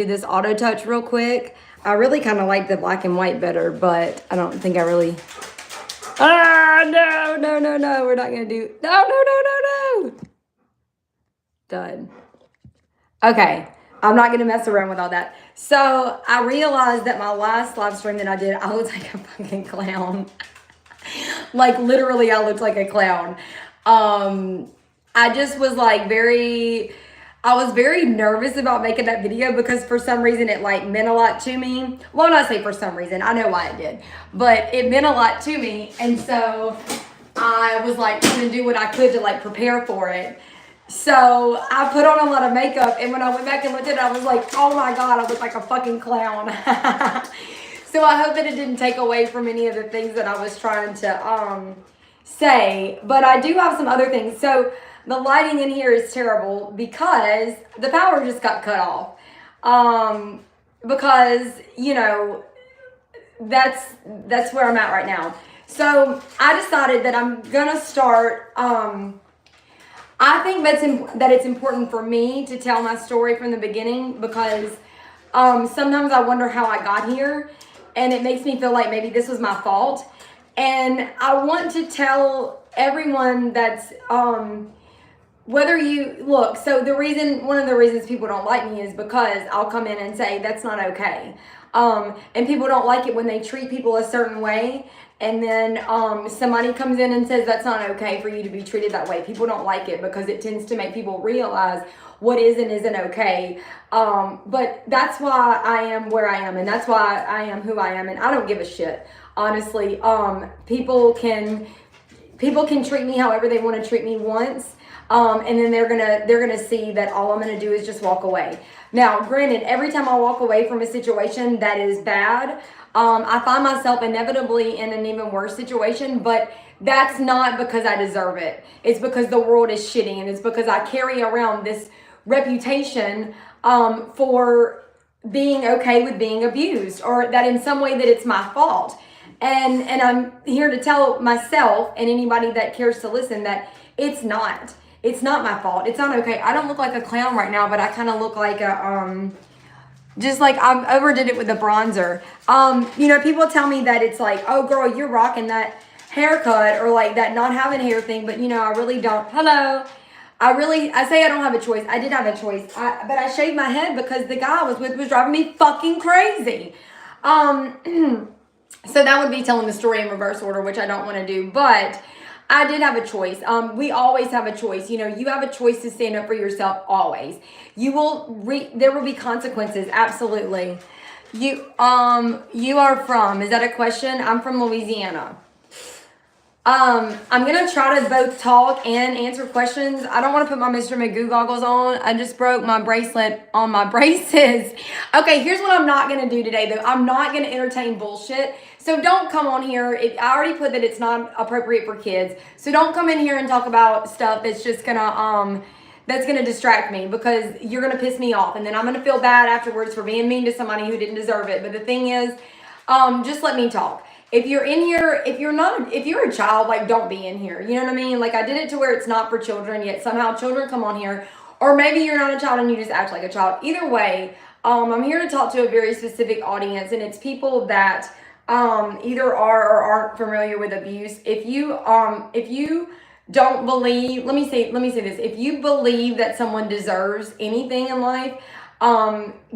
do this auto touch real quick. I really kind of like the black and white better, but I don't think I really. No, we're not gonna do. No. Done. Okay, I'm not gonna mess around with all that. So I realized that my last live stream that I did, I looked like a fucking clown. Like literally, I looked like a clown. I just was like I was very nervous about making that video because for some reason it like meant a lot to me. Well, not say for some reason, I know why it did, but it meant a lot to me. And so I was like trying to do what I could to like prepare for it. So I put on a lot of makeup, and when I went back and looked at it, I was like, oh my God, I look like a fucking clown. So I hope that it didn't take away from any of the things that I was trying to say. But I do have some other things. So the lighting in here is terrible because the power just got cut off. Because, you know, that's where I'm at right now. So I decided that I'm gonna start. I think that it's important for me to tell my story from the beginning because sometimes I wonder how I got here, and it makes me feel like maybe this was my fault. And I want to tell everyone that's whether you look. So one of the reasons people don't like me is because I'll come in and say that's not okay. And people don't like it when they treat people a certain way, and then somebody comes in and says that's not okay for you to be treated that way. People don't like it because it tends to make people realize what is and isn't okay. But that's why I am where I am, and that's why I am who I am, and I don't give a shit, honestly. People can treat me however they want to treat me once. And then they're gonna see that all I'm gonna do is just walk away. Now, granted, every time I walk away from a situation that is bad, I find myself inevitably in an even worse situation, but that's not because I deserve it. It's because the world is shitty, and it's because I carry around this reputation for being okay with being abused, or that in some way that it's my fault. And I'm here to tell myself and anybody that cares to listen that it's not. It's not my fault. It's not okay. I don't look like a clown right now, but I kind of look like a, just like I overdid it with the bronzer. You know, people tell me that it's like, oh girl, you're rocking that haircut or like that not having hair thing, but you know, I really don't. Hello. I say I don't have a choice. I did have a choice. But I shaved my head because the guy I was with was driving me fucking crazy. So that would be telling the story in reverse order, which I don't want to do, but I did have a choice. We always have a choice. You know, you have a choice to stand up for yourself always. There will be consequences. Absolutely. You are from, is that a question? I'm from Louisiana. I'm going to try to both talk and answer questions. I don't want to put my Mr. Magoo goggles on. I just broke my bracelet on my braces. Okay, here's what I'm not going to do today, though. I'm not going to entertain bullshit. So don't come on here. I already put that it's not appropriate for kids. So don't come in here and talk about stuff that's just going to distract me, because you're going to piss me off. And then I'm going to feel bad afterwards for being mean to somebody who didn't deserve it. But the thing is, just let me talk. If you're in here, if you're a child, like, don't be in here. You know what I mean? Like, I did it to where it's not for children, yet somehow children come on here. Or maybe you're not a child and you just act like a child. Either way, I'm here to talk to a very specific audience, and it's people that either are or aren't familiar with abuse. If you don't believe, let me say this. If you believe that someone deserves anything in life,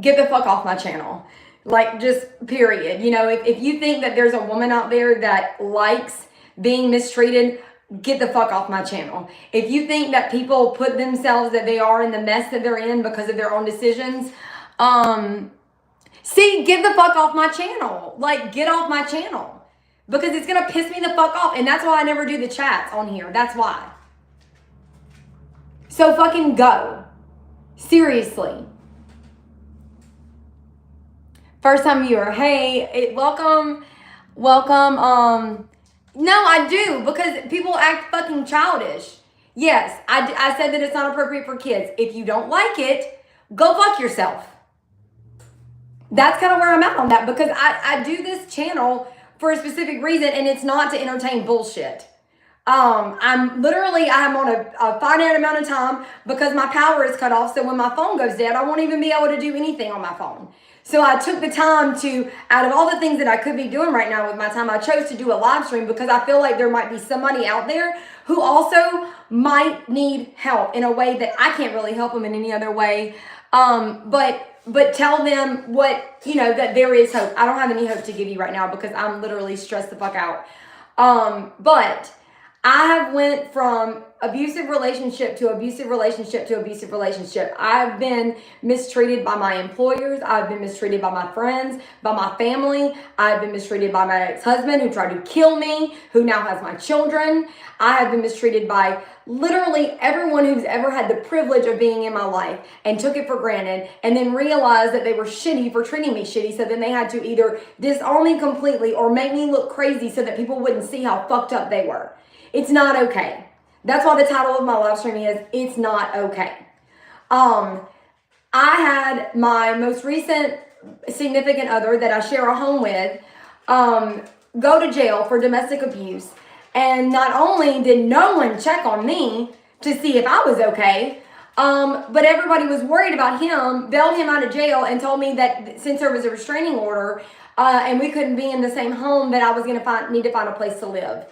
get the fuck off my channel. Like, just period. You know, if you think that there's a woman out there that likes being mistreated, get the fuck off my channel. If you think that people put themselves, that they are in the mess that they're in because of their own decisions, get the fuck off my channel. Like, get off my channel. Because it's going to piss me the fuck off. And that's why I never do the chats on here. That's why. So fucking go. Seriously. First time viewer. Hey, welcome. No, I do, because people act fucking childish. Yes, I said that it's not appropriate for kids. If you don't like it, go fuck yourself. That's kind of where I'm at on that, because I do this channel for a specific reason, and it's not to entertain bullshit. I'm on a finite amount of time because my power is cut off. So when my phone goes dead, I won't even be able to do anything on my phone. So I took the time to, out of all the things that I could be doing right now with my time, I chose to do a live stream because I feel like there might be somebody out there who also might need help in a way that I can't really help them in any other way. But tell them that there is hope. I don't have any hope to give you right now because I'm literally stressed the fuck out. But I have went from abusive relationship to abusive relationship to abusive relationship. I've been mistreated by my employers. I've been mistreated by my friends, by my family. I've been mistreated by my ex-husband who tried to kill me, who now has my children. I have been mistreated by literally everyone who's ever had the privilege of being in my life and took it for granted and then realized that they were shitty for treating me shitty. So then they had to either disown me completely or make me look crazy so that people wouldn't see how fucked up they were. It's not okay. That's why the title of my live stream is It's Not Okay. I had my most recent significant other that I share a home with go to jail for domestic abuse. And not only did no one check on me to see if I was okay, but everybody was worried about him, bailed him out of jail, and told me that since there was a restraining order and we couldn't be in the same home, that I was going to need to find a place to live.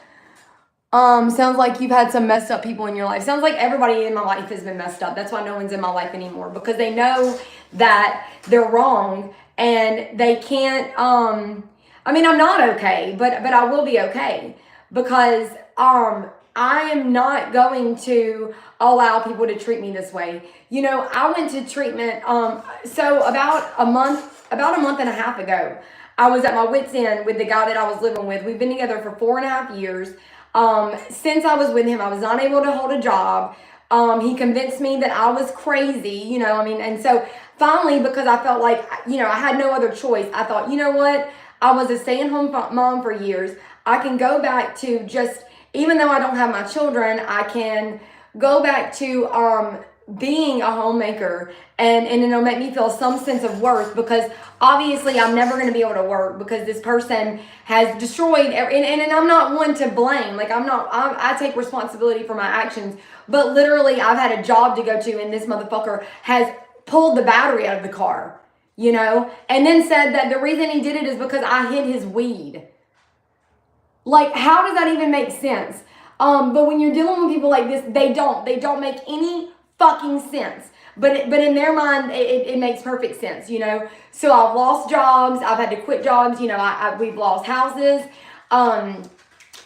Sounds like you've had some messed up people in your life. Sounds like everybody in my life has been messed up. That's why no one's in my life anymore, because they know that they're wrong and they can't, I'm not okay, but I will be okay because, I am not going to allow people to treat me this way. I went to treatment, so about a month and a half ago, I was at my wit's end with the guy that I was living with. We've been together for 4.5 years. Since I was with him, I was not able to hold a job. He convinced me that I was crazy, and so finally, because I felt like, I had no other choice, I thought, you know what? I was a stay-at-home mom for years. I can go back to even though I don't have my children, I can go back to, being a homemaker and it'll make me feel some sense of worth, because obviously I'm never going to be able to work because this person has destroyed and I'm not one to blame. Like I take responsibility for my actions, but literally I've had a job to go to and this motherfucker has pulled the battery out of the car, and then said that the reason he did it is because I hid his weed. Like, how does that even make sense? But when you're dealing with people like this, they don't make any fucking sense. But in their mind, it makes perfect sense, So I've lost jobs. I've had to quit jobs. We've lost houses. Our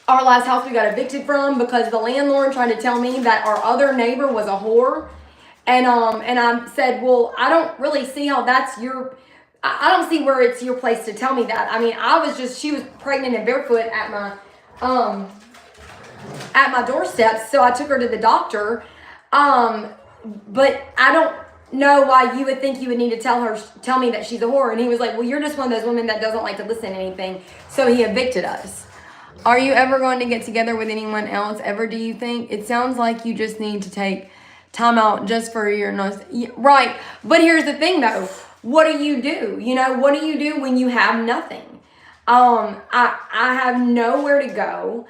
last house we got evicted from because the landlord tried to tell me that our other neighbor was a whore. And I said, well, I don't really see how that's I don't see where it's your place to tell me that. She was pregnant and barefoot at my doorstep. So I took her to the doctor. But I don't know why you would think you would need to tell me that she's a whore. And he was like, well, you're just one of those women that doesn't like to listen to anything. So he evicted us. Are you ever going to get together with anyone else ever, do you think? It sounds like you just need to take time out just for your nose. Right. But here's the thing though. What do you do? What do you do when you have nothing? I have nowhere to go.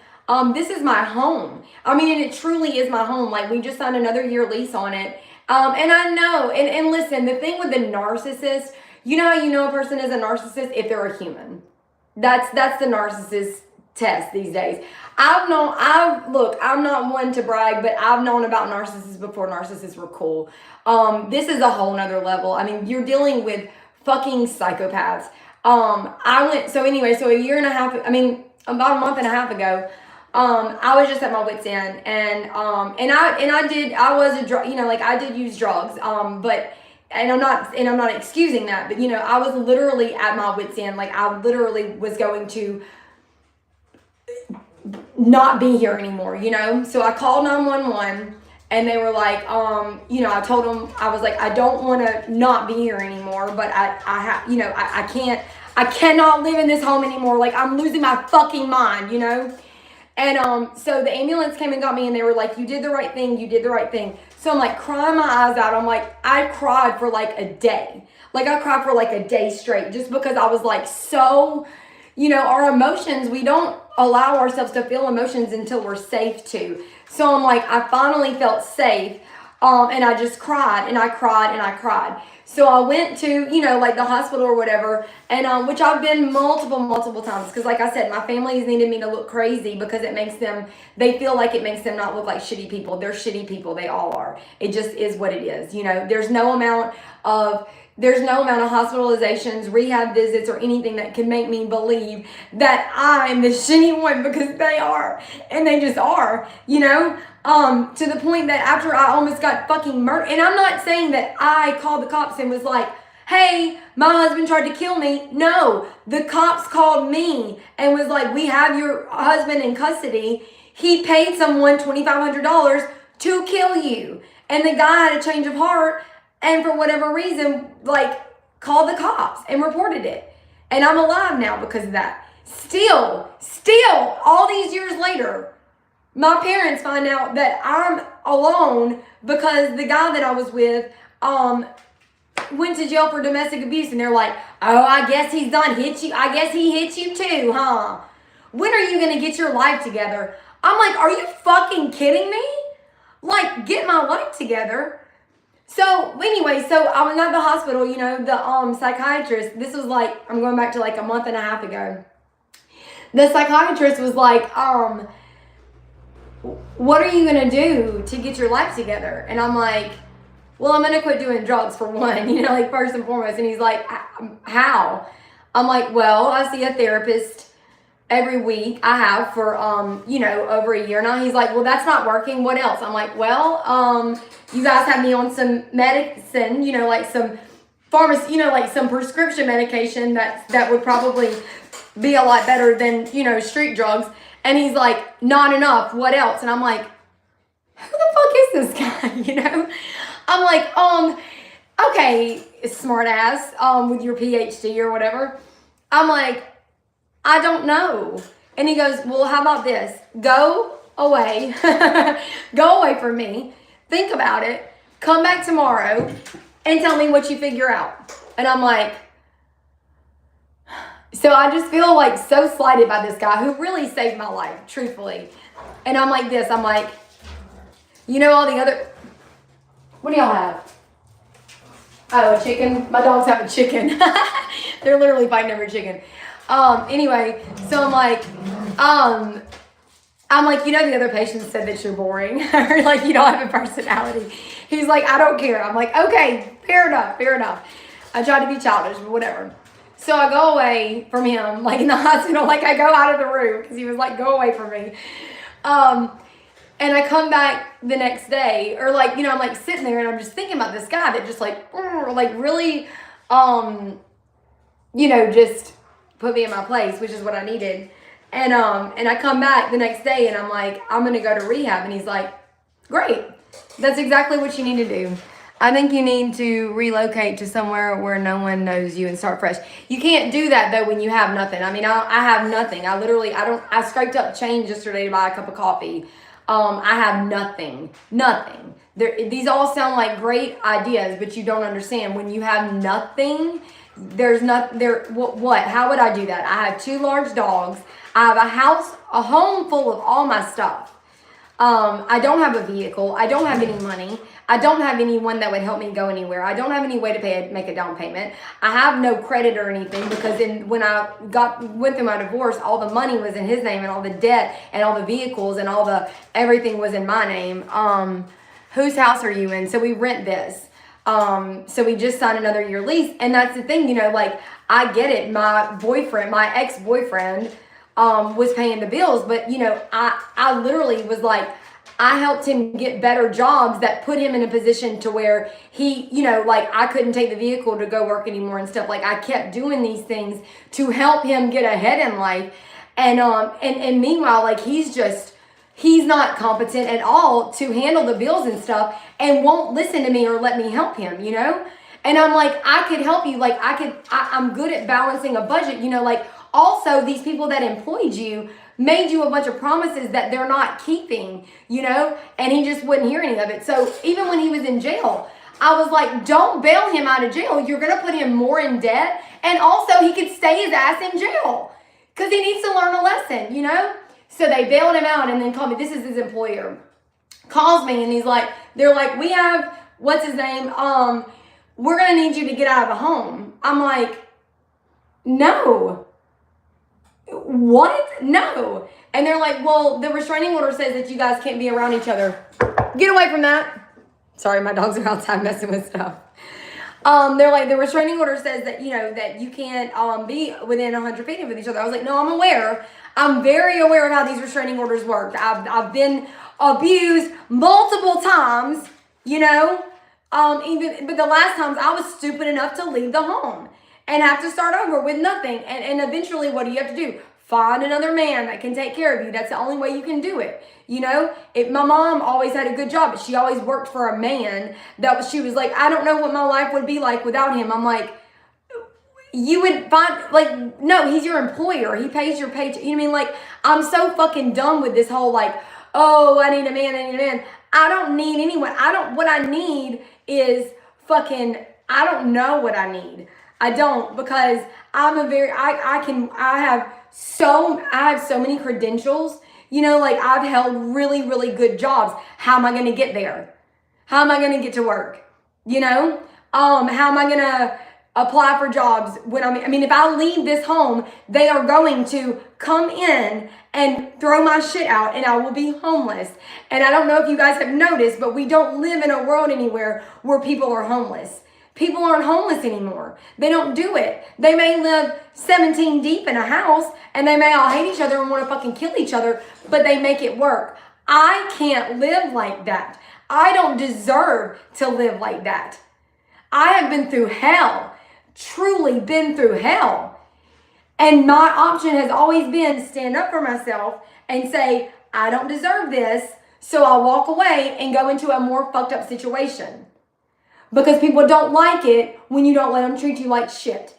This is my home. And it truly is my home. Like, we just signed another year lease on it. And I know, and listen, the thing with the narcissist, how you know a person is a narcissist? If they're a human. That's the narcissist test these days. I'm not one to brag, but I've known about narcissists before narcissists were cool. This is a whole nother level. You're dealing with fucking psychopaths. So a year and a half, about a month and a half ago, I was just at my wit's end I did use drugs, and I'm not excusing that, but I was literally at my wit's end. Like, I literally was going to not be here anymore, So I called 911 and they were like, I told them, I was like, I don't want to not be here anymore, but I cannot live in this home anymore. Like, I'm losing my fucking mind, And so the ambulance came and got me and they were like, you did the right thing. You did the right thing. So I'm like crying my eyes out. I'm like, I cried for like a day. Like, I cried for like a day straight just because I was like so, our emotions, we don't allow ourselves to feel emotions until we're safe to. So I'm like, I finally felt safe. And I just cried and I cried and I cried. So I went to, like the hospital or whatever, and which I've been multiple times, because like I said, my family's needed me to look crazy because they feel like it makes them not look like shitty people. They're shitty people. They all are. It just is what it is. There's no amount of hospitalizations, rehab visits, or anything that can make me believe that I'm the shitty one, because they are. And they just are, to the point that after I almost got fucking murdered. And I'm not saying that I called the cops and was like, hey, my husband tried to kill me. No, the cops called me and was like, we have your husband in custody. He paid someone $2,500 to kill you. And the guy had a change of heart, and for whatever reason, like, called the cops and reported it. And I'm alive now because of that. Still, all these years later, my parents find out that I'm alone because the guy that I was with went to jail for domestic abuse. And they're like, oh, I guess he's done hit you. I guess he hit you too, huh? When are you going to get your life together? I'm like, are you fucking kidding me? Like, get my life together. So anyway, so I was at the hospital, the psychiatrist, this was like, I'm going back to like a month and a half ago. The psychiatrist was like, what are you going to do to get your life together? And I'm like, well, I'm going to quit doing drugs for one, like first and foremost. And he's like, how? I'm like, well, I see a therapist every week. I have for, over a year now. He's like, well, that's not working. What else? I'm like, well, you guys have me on some medicine, like some pharmacy, like some prescription medication that would probably be a lot better than, street drugs. And he's like, not enough. What else? And I'm like, who the fuck is this guy? I'm like, okay, smart ass, with your PhD or whatever. I'm like, I don't know. And he goes, well, how about this? Go away. Go away from me. Think about it. Come back tomorrow and tell me what you figure out. And I'm like, so I just feel like so slighted by this guy who really saved my life, truthfully. And I'm like this. I'm like, all the other... What do y'all have? Oh, a chicken? My dogs have a chicken. They're literally fighting over chicken. Anyway, so I'm like, the other patients said that you're boring, or like you don't have a personality. He's like, I don't care. I'm like, okay, fair enough. I try to be childish, but whatever. So I go away from him, like in the hospital, like I go out of the room because he was like, go away from me. And I come back the next day, or like, I'm like sitting there and I'm just thinking about this guy that just like really, just put me in my place, which is what I needed. And I come back the next day and I'm like, I'm going to go to rehab. And he's like, great. That's exactly what you need to do. I think you need to relocate to somewhere where no one knows you and start fresh. You can't do that though when you have nothing. I mean, I have nothing. I scraped up change yesterday to buy a cup of coffee. I have nothing. These all sound like great ideas, but you don't understand. When you have nothing, there's not there. What? How would I do that? I have 2 large dogs. I have a home full of all my stuff. I don't have a vehicle. I don't have any money. I don't have anyone that would help me go anywhere. I don't have any way to make a down payment. I have no credit or anything because when I went through my divorce, all the money was in his name and all the debt and all the vehicles and everything was in my name. Whose house are you in? So we rent this. So we just signed another year lease. And that's the thing, like I get it. My ex-boyfriend, was paying the bills, but I literally was like, I helped him get better jobs that put him in a position to where he, like I couldn't take the vehicle to go work anymore and stuff. Like I kept doing these things to help him get ahead in life. And meanwhile, like he's not competent at all to handle the bills and stuff and won't listen to me or let me help him, And I'm like, I could help you. Like I'm good at balancing a budget, like also these people that employed you made you a bunch of promises that they're not keeping, and he just wouldn't hear any of it. So even when he was in jail, I was like, don't bail him out of jail. You're going to put him more in debt. And also he could stay his ass in jail. Because he needs to learn a lesson, you know? So they bailed him out and then called me. This is his employer. Calls me and he's like, they're like, we have, what's his name? We're going to need you to get out of the home. I'm like, no. What? No. And they're like, well, the restraining order says that you guys can't be around each other. Get away from that. Sorry, my dogs are outside messing with stuff. They're like, the restraining order says that, you know, that you can't be within 100 feet of each other. I was like, no, I'm aware. I'm very aware of how these restraining orders work. I've been abused multiple times, you know, but the last times I was stupid enough to leave the home and have to start over with nothing. And eventually, what do you have to do? Find another man that can take care of you. That's the only way you can do it. You know, my mom always had a good job, but she always worked for a man she was like, I don't know what my life would be like without him. I'm like, you would find, like, no, he's your employer. He pays your paycheck. You know what I mean? Like, I'm so fucking done with this whole, like, oh, I need a man. I don't need anyone. What I need is fucking, I don't know what I need. I don't, because I have so many credentials, you know, like I've held really, really good jobs. How am I going to get there? How am I going to get to work? You know, how am I going to apply for jobs if I leave this home, they are going to come in and throw my shit out and I will be homeless. And I don't know if you guys have noticed, but we don't live in a world anywhere where people are homeless. People aren't homeless anymore. They don't do it. They may live 17 deep in a house and they may all hate each other and want to fucking kill each other, but they make it work. I can't live like that. I don't deserve to live like that. I have been through hell, truly been through hell. And my option has always been to stand up for myself and say, I don't deserve this, so I'll walk away and go into a more fucked up situation. Because people don't like it when you don't let them treat you like shit.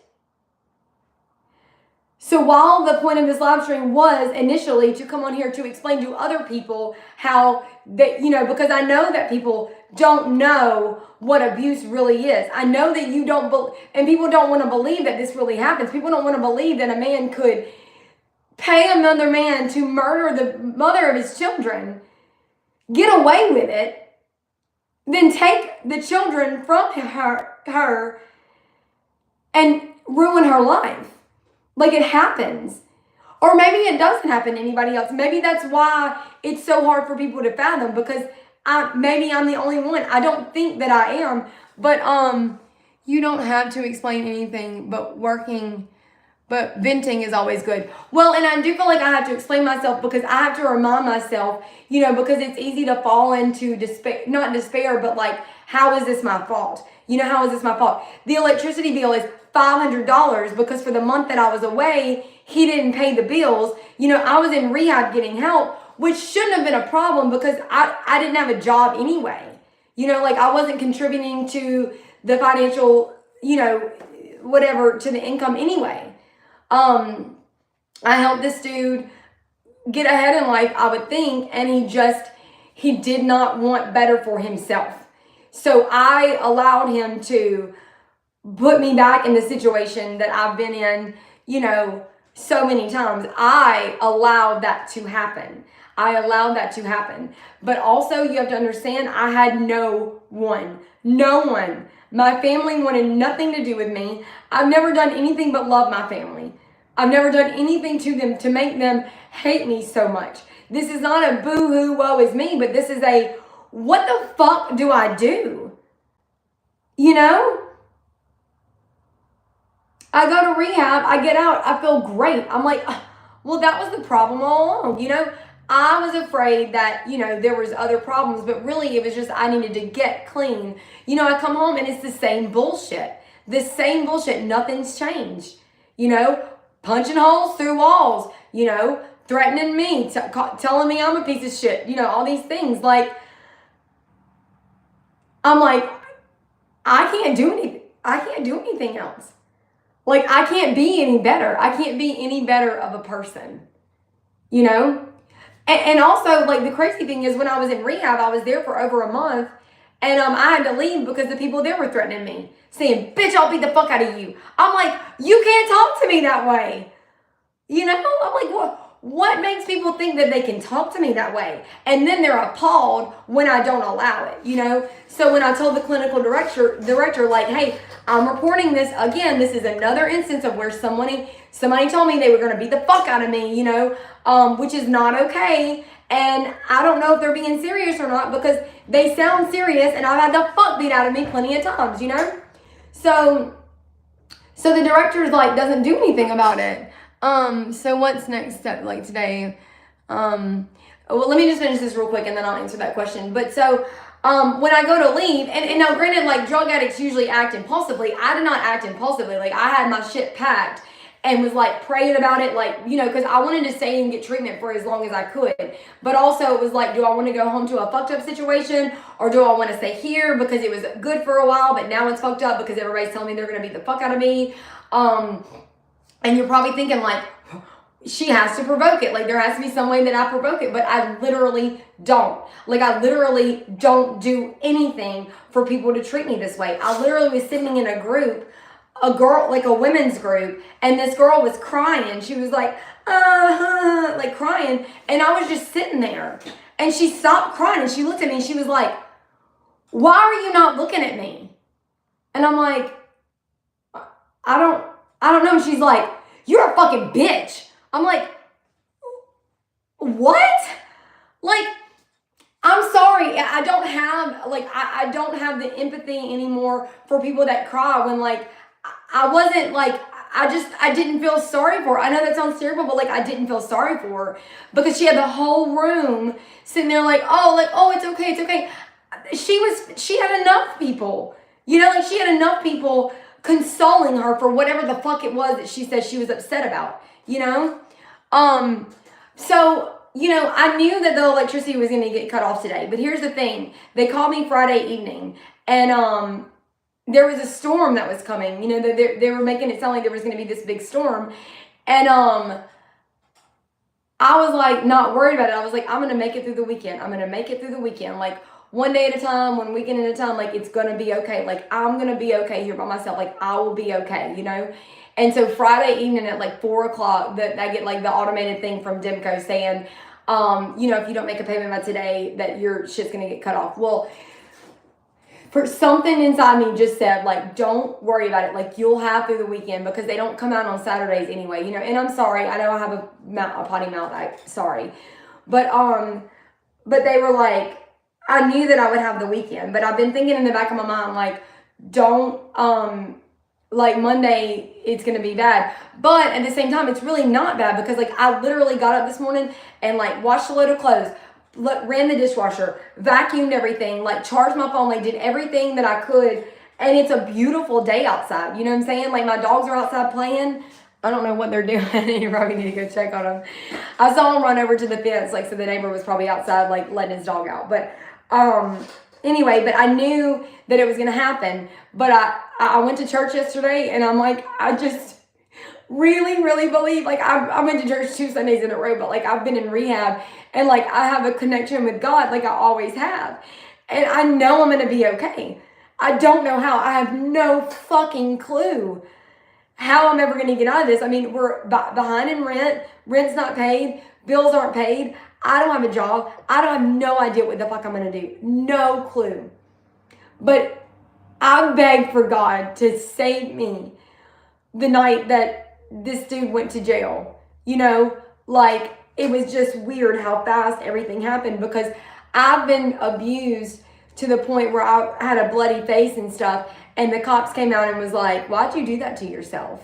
So while the point of this live stream was initially to come on here to explain to other people how that, you know, because I know that people don't know what abuse really is. I know that you don't, and people don't want to believe that this really happens. People don't want to believe that a man could pay another man to murder the mother of his children, get away with it, then take the children from her and ruin her life. Like, it happens. Or maybe it doesn't happen to anybody else. Maybe that's why it's so hard for people to fathom, because maybe I'm the only one. I don't think that I am. But you don't have to explain anything, but venting is always good. Well, and I do feel like I have to explain myself, because I have to remind myself, you know, because it's easy to fall into despair, not despair, but like, how is this my fault? You know, how is this my fault? The electricity bill is $500 because for the month that I was away, he didn't pay the bills. You know, I was in rehab getting help, which shouldn't have been a problem because I didn't have a job anyway. You know, like I wasn't contributing to the financial, you know, whatever, to the income anyway. I helped this dude get ahead in life, I would think, and he did not want better for himself. So I allowed him to put me back in the situation that I've been in, you know, so many times. I allowed that to happen. But also you have to understand, I had no one. My family wanted nothing to do with me. I've never done anything but love my family. I've never done anything to them to make them hate me so much. This is not a boo-hoo, woe is me, but this is a, what the fuck do I do? You know? I go to rehab, I get out, I feel great. I'm like, well, that was the problem all along. You know, I was afraid that, you know, there was other problems, but really it was just I needed to get clean. You know, I come home and it's the same bullshit. Nothing's changed. You know, punching holes through walls, you know, threatening me, telling me I'm a piece of shit, you know, all these things. Like, I'm like, I can't do anything else. Like, I can't be any better. I can't be any better of a person, you know? And also, like, the crazy thing is when I was in rehab, I was there for over a month, and I had to leave because the people there were threatening me, saying, bitch, I'll beat the fuck out of you. I'm like, you can't talk to me that way. You know, I'm like, what makes people think that they can talk to me that way? And then they're appalled when I don't allow it, you know? So when I told the clinical director, like, hey, I'm reporting this again. This is another instance of where somebody told me they were going to beat the fuck out of me, you know, which is not okay. And I don't know if they're being serious or not, because they sound serious, and I've had the fuck beat out of me plenty of times, you know? So the director's like, doesn't do anything about it. So what's next step like today? Well, let me just finish this real quick and then I'll answer that question. But so, when I go to leave, and now granted, like, drug addicts usually act impulsively. I did not act impulsively. Like, I had my shit packed and was like praying about it, like, you know, because I wanted to stay and get treatment for as long as I could. But also it was like, do I want to go home to a fucked up situation, or do I want to stay here because it was good for a while, but now it's fucked up because everybody's telling me they're going to beat the fuck out of me? And you're probably thinking, like, she has to provoke it. Like, there has to be some way that I provoke it. But I literally don't. Like, I literally don't do anything for people to treat me this way. I literally was sitting in a group, a girl, like a women's group, and this girl was crying. She was like, like crying. And I was just sitting there. And she stopped crying and she looked at me and she was like, why are you not looking at me? And I'm like, I don't know. And she's like, you're a fucking bitch. I'm like, what? Like, I'm sorry. I don't have, like, I don't have the empathy anymore for people that cry when, like, I wasn't, like, I didn't feel sorry for her. I know that sounds terrible, but, like, I didn't feel sorry for her because she had the whole room sitting there like, oh, it's okay, it's okay. She had enough people, you know, like, she had enough people consoling her for whatever the fuck it was that she said she was upset about, you know? So, you know, I knew that the electricity was going to get cut off today, but here's the thing. They called me Friday evening, and there was a storm that was coming. You know, they were making it sound like there was going to be this big storm, and I was like not worried about it. I was like, I'm going to make it through the weekend. I'm going to make it through the weekend. Like, one day at a time, one weekend at a time, like, it's going to be okay. Like, I'm going to be okay here by myself. Like, I will be okay, you know? And so Friday evening at like 4 o'clock, that I get like the automated thing from Demco saying, you know, if you don't make a payment by today, that your shit's going to get cut off. Well, for something inside me just said, like, don't worry about it. Like, you'll have through the weekend, because they don't come out on Saturdays anyway, you know? And I'm sorry. I know I have a potty mouth. Sorry. But they were like, I knew that I would have the weekend, but I've been thinking in the back of my mind, like, don't, like, Monday, it's going to be bad. But at the same time, it's really not bad, because, like, I literally got up this morning and, like, washed a load of clothes, ran the dishwasher, vacuumed everything, like, charged my phone, like, did everything that I could. And it's a beautiful day outside. You know what I'm saying? Like, my dogs are outside playing. I don't know what they're doing. You probably need to go check on them. I saw them run over to the fence, like, so the neighbor was probably outside, like, letting his dog out. But, anyway, but I knew that it was going to happen. But I went to church yesterday, and I'm like, I just really, really believe, like, I went to church 2 Sundays in a row, but, like, I've been in rehab, and, like, I have a connection with God, like I always have. And I know I'm going to be okay. I don't know how. I have no fucking clue how I'm ever going to get out of this. I mean, we're behind in rent. Rent's not paid. Bills aren't paid. I don't have a job. I don't have no idea what the fuck I'm going to do. No clue. But I begged for God to save me the night that this dude went to jail. You know, like, it was just weird how fast everything happened, because I've been abused to the point where I had a bloody face and stuff, and the cops came out and was like, why'd you do that to yourself?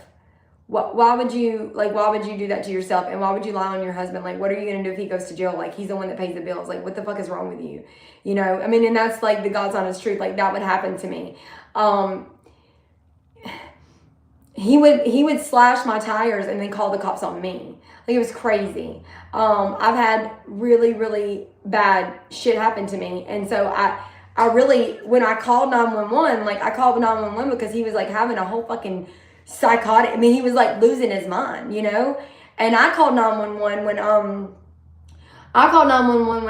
Why would you do that to yourself? And why would you lie on your husband? Like, what are you going to do if he goes to jail? Like, he's the one that pays the bills. Like, what the fuck is wrong with you? You know, I mean, and that's like the God's honest truth. Like, that would happen to me. He would slash my tires and then call the cops on me. Like, it was crazy. I've had really, really bad shit happen to me. And so I really, when I called 911, like, I called 911 because he was like having a whole fucking psychotic, I mean, he was like losing his mind, you know? And I called 911 when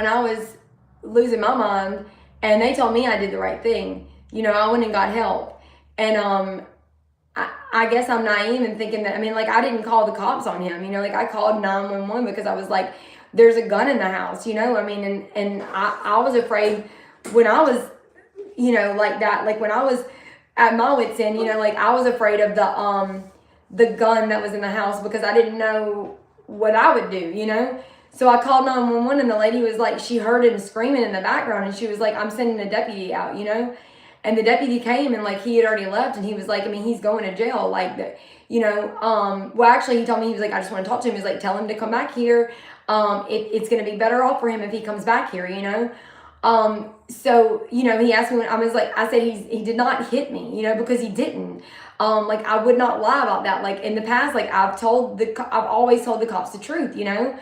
I was losing my mind, and they told me I did the right thing. You know, I went and got help. And I guess I'm naive and thinking that, I mean, like, I didn't call the cops on him, you know, like, I called 911 because I was like, there's a gun in the house, you know, I mean, and I was afraid when I was, you know, like that, like when I was at my wit's end, you know, like I was afraid of the gun that was in the house because I didn't know what I would do, you know. So I called 911 and the lady was like, she heard him screaming in the background and she was like, I'm sending a deputy out, you know. And the deputy came and like he had already left and he was like, I mean, he's going to jail, like the, you know. Well, actually, he told me, he was like, I just want to talk to him. He was like, tell him to come back here. It's going to be better off for him if he comes back here, you know. So, you know, he asked me when I was like, I said, he did not hit me, you know, because he didn't. Like I would not lie about that. Like in the past, like I've always told the cops the truth, you know.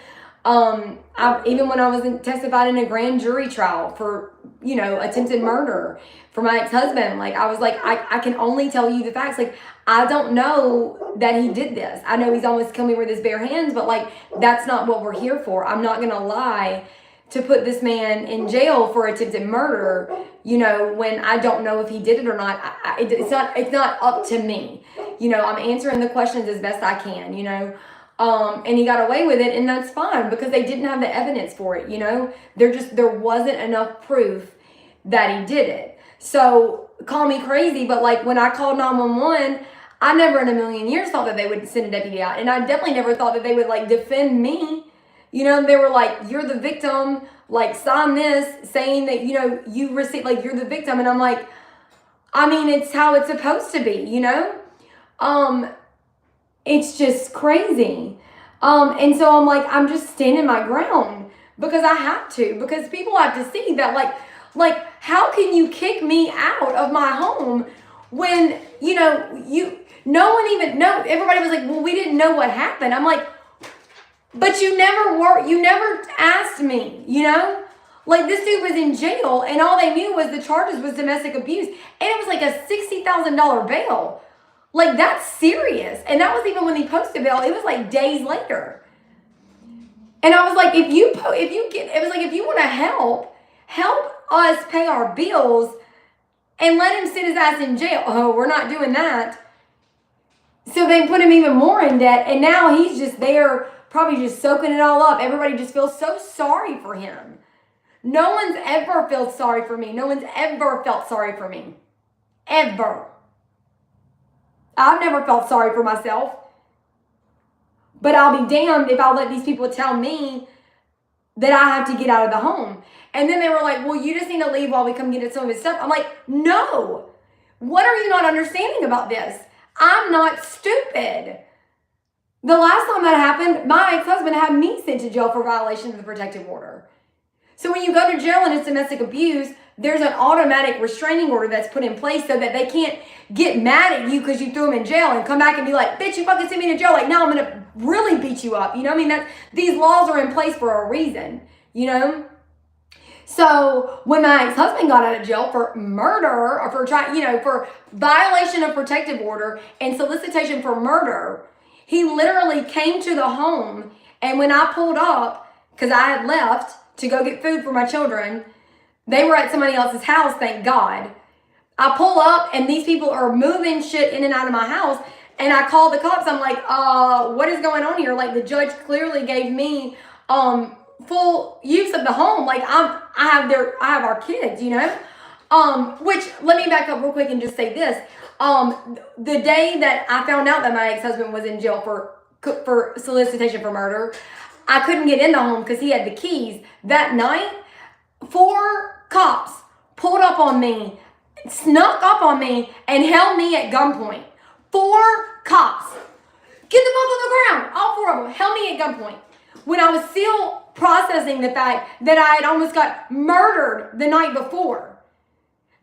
Even when I was testified in a grand jury trial for, you know, attempted murder for my ex-husband, like I was like, I can only tell you the facts. Like I don't know that he did this. I know he's almost killed me with his bare hands, but like that's not what we're here for. I'm not gonna lie to put this man in jail for attempted murder, you know, when I don't know if he did it or not. It's not up to me. You know, I'm answering the questions as best I can, you know. And he got away with it, and that's fine because they didn't have the evidence for it, you know. There wasn't enough proof that he did it. So call me crazy, but like when I called 911, I never in a million years thought that they would send a deputy out, and I definitely never thought that they would like defend me. You know, they were like, you're the victim, like sign this saying that, you know, you received, like you're the victim. And I'm like, I mean, it's how it's supposed to be, you know? It's just crazy. And so I'm like, I'm just standing my ground because I have to, because people have to see that like how can you kick me out of my home when, you know, no one even know, everybody was like, well, we didn't know what happened. I'm like, but you never asked me, you know? Like this dude was in jail and all they knew was the charges was domestic abuse. And it was like a $60,000 bail. Like that's serious. And that was even when he posted bail, it was like days later. And I was like, if you want to help us pay our bills and let him sit his ass in jail. Oh, we're not doing that. So they put him even more in debt. And now he's just there, probably just soaking it all up. Everybody just feels so sorry for him. No one's ever felt sorry for me. No one's ever felt sorry for me. Ever. I've never felt sorry for myself. But I'll be damned if I'll let these people tell me that I have to get out of the home. And then they were like, well, you just need to leave while we come get some of his stuff. I'm like, no. What are you not understanding about this? I'm not stupid. The last time that happened, my ex-husband had me sent to jail for violation of the protective order. So when you go to jail and it's domestic abuse, there's an automatic restraining order that's put in place so that they can't get mad at you because you threw them in jail and come back and be like, bitch, you fucking sent me to jail. Like, now I'm going to really beat you up. You know what I mean? These laws are in place for a reason, you know? So when my ex-husband got out of jail for murder or for violation of protective order and solicitation for murder, he literally came to the home, and when I pulled up, because I had left to go get food for my children, they were at somebody else's house, thank God. I pull up, and these people are moving shit in and out of my house, and I call the cops. I'm like, what is going on here? Like, the judge clearly gave me full use of the home. Like, I have our kids, you know? Which, let me back up real quick and just say this. The day that I found out that my ex-husband was in jail for solicitation for murder, I couldn't get in the home because he had the keys. That night, 4 cops pulled up on me, snuck up on me, and held me at gunpoint. 4 cops. Get the fuck on the ground. All 4 of them held me at gunpoint. When I was still processing the fact that I had almost got murdered the night before.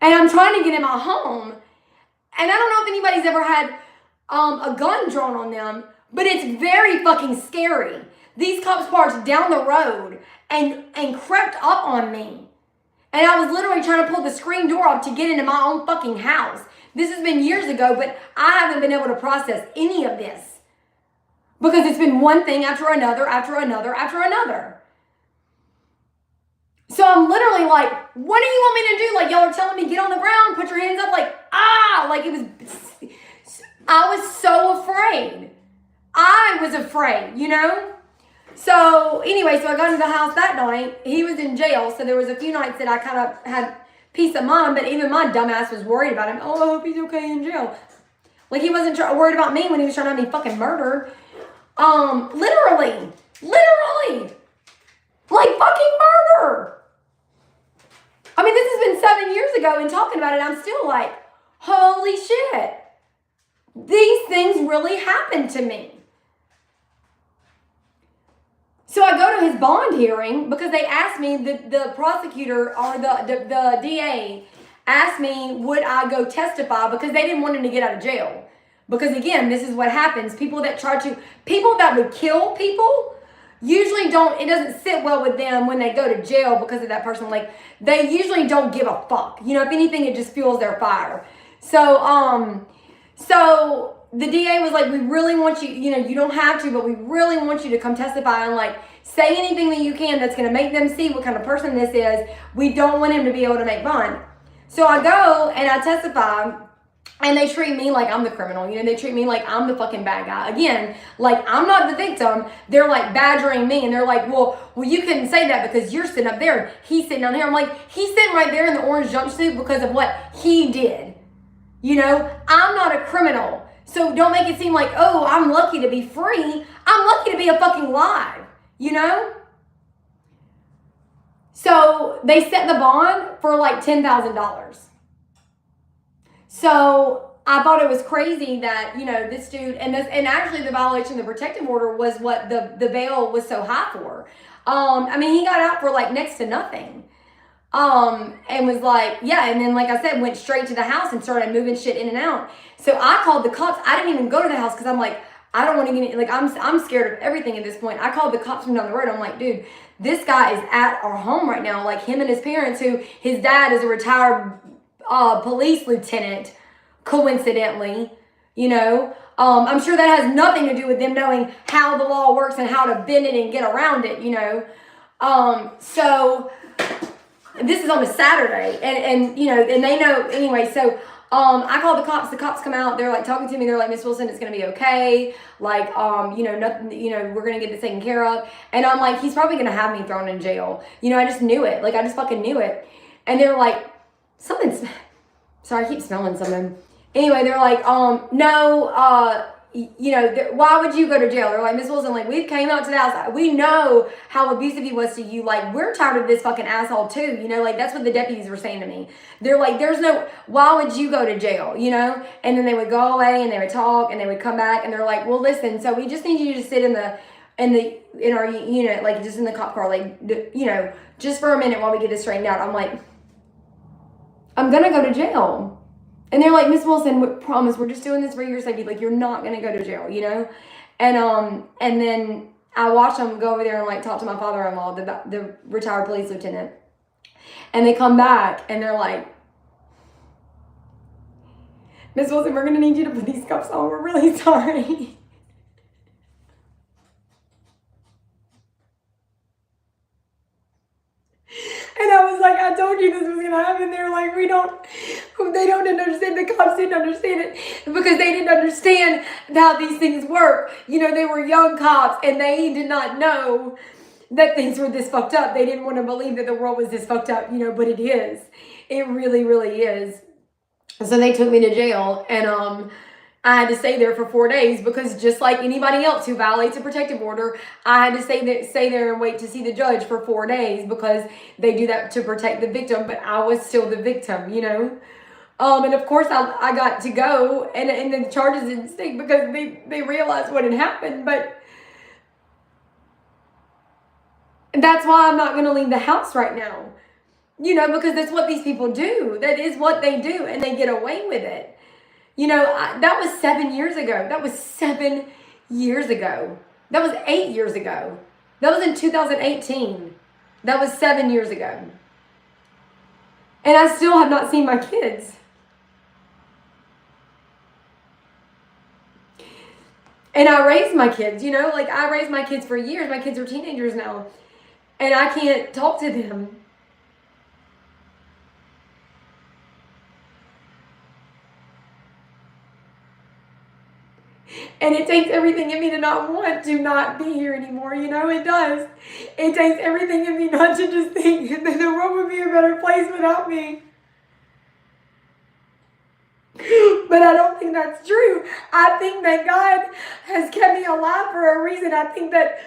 And I'm trying to get in my home. And I don't know if anybody's ever had a gun drawn on them, but it's very fucking scary. These cops parked down the road and crept up on me. And I was literally trying to pull the screen door off to get into my own fucking house. This has been years ago, but I haven't been able to process any of this. Because it's been one thing after another, after another, after another. So I'm literally like, what do you want me to do? Like, y'all are telling me get on the ground, put your hands up, like, like it was I was so afraid. I was afraid, you know? So anyway, so I got into the house that night. He was in jail, so there was a few nights that I kind of had peace of mind, but even my dumbass was worried about him. Oh, I hope he's okay in jail. Like, he wasn't worried about me when he was trying to have me fucking murdered. Literally. Like, fucking murder. I mean, this has been 7 years ago, and talking about it, I'm still like, holy shit. These things really happened to me. So I go to his bond hearing because they asked me, the prosecutor or the DA asked me, would I go testify, because they didn't want him to get out of jail. Because again, this is what happens. People that would kill people usually don't, it doesn't sit well with them when they go to jail because of that person. Like, they usually don't give a fuck. You know, if anything, it just fuels their fire. So the DA was like, we really want you, you know, you don't have to, but we really want you to come testify and like say anything that you can that's going to make them see what kind of person this is. We don't want him to be able to make bond. So I go and I testify, and they treat me like I'm the criminal. You know, they treat me like I'm the fucking bad guy. Again, like I'm not the victim. They're like badgering me, and they're like, well, you couldn't say that because you're sitting up there and he's sitting down here. I'm like, he's sitting right there in the orange jumpsuit because of what he did. You know, I'm not a criminal. So don't make it seem like, oh, I'm lucky to be free. I'm lucky to be a fucking live, you know? So they set the bond for like $10,000. So I thought it was crazy that, you know, this dude, and actually the violation of the protective order was what the bail was so high for. I mean, he got out for like next to nothing. And was like, yeah, and then like I said, went straight to the house and started moving shit in and out. So I called the cops. I didn't even go to the house because I'm like, I don't want to get, like, I'm scared of everything at this point. I called the cops from down the road. I'm like, dude, this guy is at our home right now. Like, him and his parents, who his dad is a retired police lieutenant, coincidentally, you know. I'm sure that has nothing to do with them knowing how the law works and how to bend it and get around it, you know. So this is on a Saturday, and you know, and they know anyway. So I called the cops. The cops come out. They're like talking to me. They're like, Miss Wilson, it's gonna be okay. Like, you know, nothing. You know, we're gonna get this taken care of. And I'm like, he's probably gonna have me thrown in jail. You know, I just knew it. Like, I just fucking knew it. And they're like, something's. Sorry, I keep smelling something. Anyway, they're like, no, you know, why would you go to jail? They're like, Miss Wilson, like, we came out to the house. We know how abusive he was to you. Like, we're tired of this fucking asshole too. You know, like, that's what the deputies were saying to me. They're like, why would you go to jail? You know? And then they would go away and they would talk and they would come back and they're like, well, listen, so we just need you to sit in our unit, like, just in the cop car, like, you know, just for a minute while we get this straightened out. I'm like, I'm gonna go to jail. And they're like, Miss Wilson, we promise, we're just doing this for your safety. Like, you're not going to go to jail, you know? And then I watched them go over there and, like, talk to my father-in-law, the retired police lieutenant. And they come back, and they're like, Miss Wilson, we're going to need you to put these cuffs on. We're really sorry. And I was like, I told you this was going to happen. They're like, they don't understand. The cops didn't understand it because they didn't understand how these things work. You know, they were young cops and they did not know that things were this fucked up. They didn't want to believe that the world was this fucked up, you know, but it is. It really, really is. So they took me to jail, and I had to stay there for 4 days because just like anybody else who violates a protective order, I had to stay there and wait to see the judge for 4 days because they do that to protect the victim, but I was still the victim, you know? And of course I got to go, and the charges didn't stick because they realized what had happened, but that's why I'm not going to leave the house right now. You know, because that's what these people do. That is what they do, and they get away with it. You know, that was 7 years ago. That was 7 years ago. That was 8 years ago. That was in 2018. That was 7 years ago. And I still have not seen my kids. And I raised my kids, you know, like I raised my kids for years. My kids are teenagers now. And I can't talk to them. And it takes everything in me to not want to not be here anymore. You know, it does. It takes everything in me not to just think that the world would be a better place without me. But I don't think that's true. I think that God has kept me alive for a reason. I think that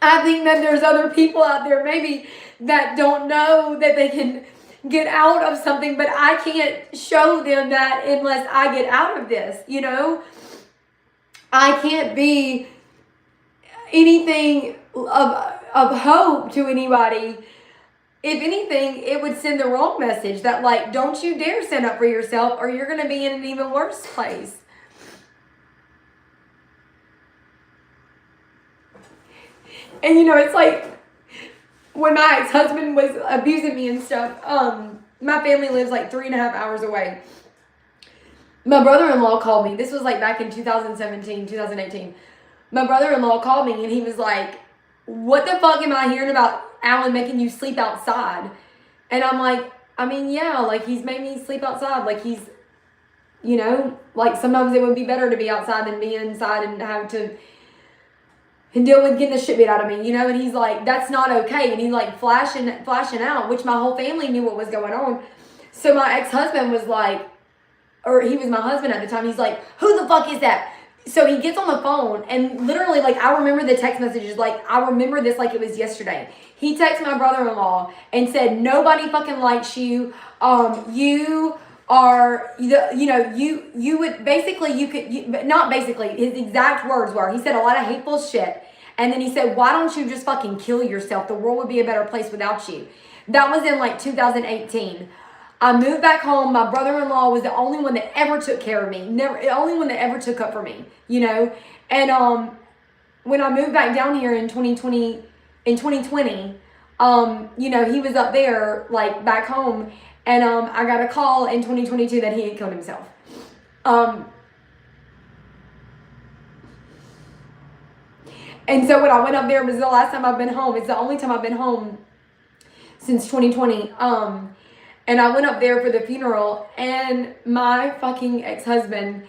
there's other people out there maybe that don't know that they can get out of something, but I can't show them that unless I get out of this, you know? I can't be anything of hope to anybody. If anything, it would send the wrong message that, like, don't you dare stand up for yourself or you're going to be in an even worse place. And, you know, it's like when my ex-husband was abusing me and stuff, my family lives like 3.5 hours away. My brother-in-law called me. This was like back in 2017, 2018. My brother-in-law called me and he was like, what the fuck am I hearing about Alan making you sleep outside? And I'm like, I mean, yeah, like he's made me sleep outside. Like he's, you know, like sometimes it would be better to be outside than be inside and have to deal with getting the shit beat out of me, you know? And he's like, that's not okay. And he's like flashing out, which my whole family knew what was going on. So my ex-husband was like, or he was my husband at the time. He's like, who the fuck is that? So he gets on the phone and literally, like, I remember the text messages. Like, I remember this like it was yesterday. He texted my brother-in-law and said, nobody fucking likes you. You are, you know, you would basically, but not basically, his exact words were, he said a lot of hateful shit. And then he said, why don't you just fucking kill yourself? The world would be a better place without you. That was in like 2018. I moved back home. My brother-in-law was the only one that ever took care of me. The only one that ever took up for me, you know? And when I moved back down here in 2020, you know, he was up there, like, back home. And I got a call in 2022 that he had killed himself. And so when I went up there, it was the last time I've been home. It's the only time I've been home since 2020. And I went up there for the funeral, and my fucking ex-husband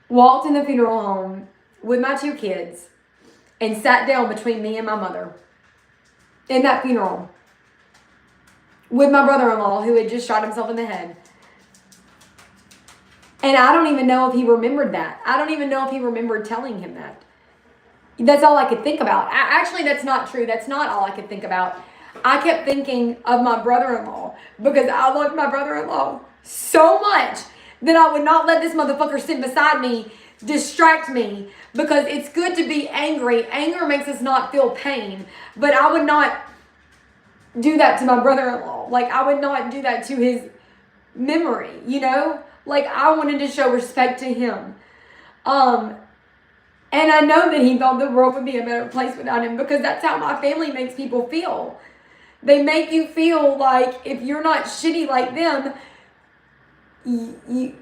walked in the funeral home with my 2 kids and sat down between me and my mother in that funeral with my brother-in-law who had just shot himself in the head. And I don't even know if he remembered that. I don't even know if he remembered telling him that. That's all I could think about. Actually, that's not true. That's not all I could think about. I kept thinking of my brother-in-law because I loved my brother-in-law so much that I would not let this motherfucker sit beside me, distract me, because it's good to be angry. Anger makes us not feel pain, but I would not do that to my brother-in-law. Like, I would not do that to his memory, you know? Like, I wanted to show respect to him. And I know that he thought the world would be a better place without him because that's how my family makes people feel. They make you feel like if you're not shitty like them, you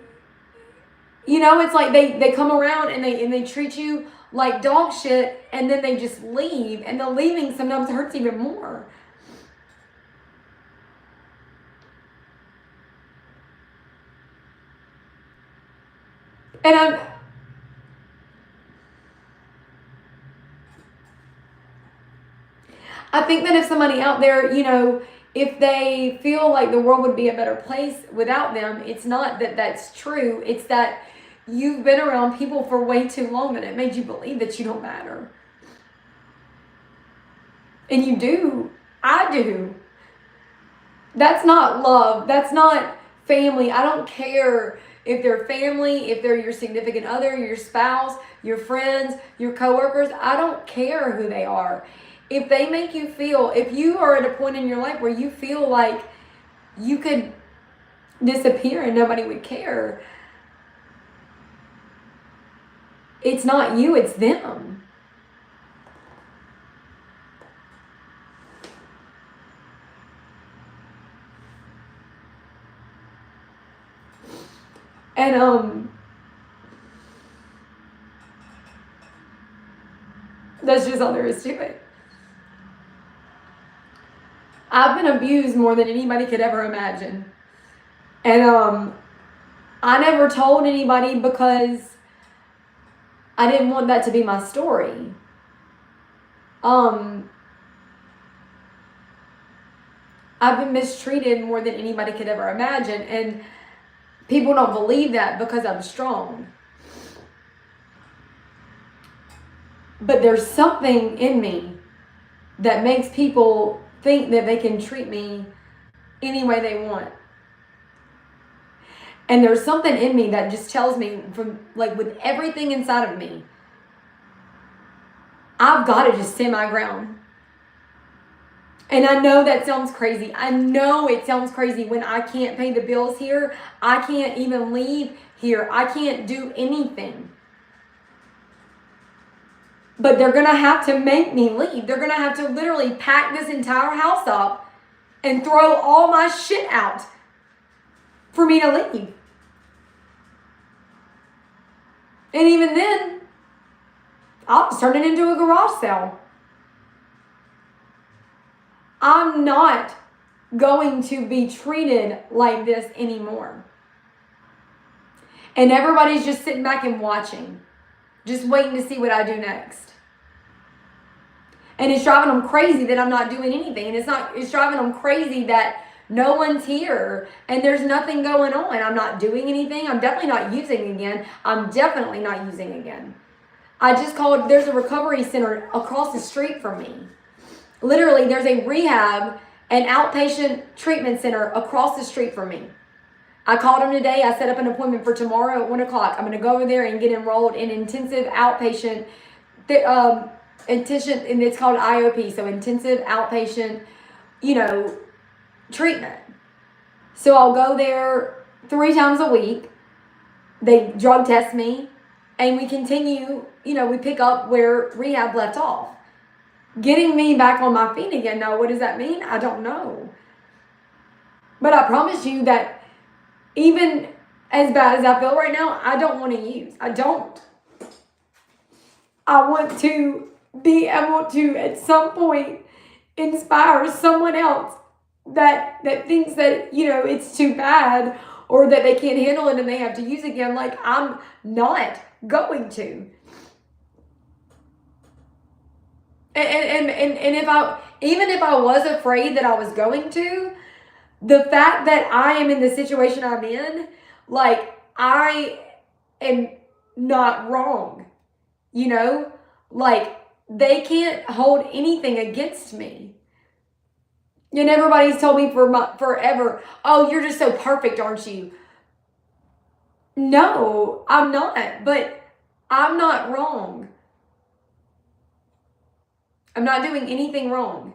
know, it's like they come around and they treat you like dog shit and then they just leave. And the leaving sometimes hurts even more. And I think that if somebody out there, you know, if they feel like the world would be a better place without them, it's not that that's true. It's that you've been around people for way too long that it made you believe that you don't matter. And you do. I do. That's not love. That's not family. I don't care if they're family, if they're your significant other, your spouse, your friends, your coworkers. I don't care who they are. If they make you feel, if you are at a point in your life where you feel like you could disappear and nobody would care, it's not you, it's them. And that's just all there is to it. I've been abused more than anybody could ever imagine. And I never told anybody because I didn't want that to be my story. I've been mistreated more than anybody could ever imagine, and people don't believe that because I'm strong. But there's something in me that makes people think that they can treat me any way they want. And there's something in me that just tells me, from like with everything inside of me, I've got to just stand my ground. And I know that sounds crazy. I know it sounds crazy when I can't pay the bills here. I can't even leave here. I can't do anything. But they're going to have to make me leave. They're going to have to literally pack this entire house up and throw all my shit out for me to leave. And even then, I'll just turn it into a garage sale. I'm not going to be treated like this anymore. And everybody's just sitting back and watching, just waiting to see what I do next. And it's driving them crazy that I'm not doing anything. And it's driving them crazy that no one's here and there's nothing going on. I'm not doing anything. I'm definitely not using again. I just called, there's a recovery center across the street from me. Literally, there's a rehab and outpatient treatment center across the street from me. I called them today. I set up an appointment for tomorrow at 1 o'clock. I'm going to go over there and get enrolled in intensive outpatient, and it's called IOP, so intensive outpatient, treatment. So I'll go there 3 times a week. They drug test me, and we continue, we pick up where rehab left off. Getting me back on my feet again. Now, what does that mean? I don't know. But I promise you that even as bad as I feel right now, I don't want to use. I don't. I want to be able to, at some point, inspire someone else that thinks that, it's too bad or that they can't handle it and they have to use again. Like, I'm not going to. And if I was afraid that I was going to, the fact that I am in the situation I'm in, like, I am not wrong, like, they can't hold anything against me. And everybody's told me forever, oh, you're just so perfect, aren't you? No, I'm not, but I'm not wrong. I'm not doing anything wrong.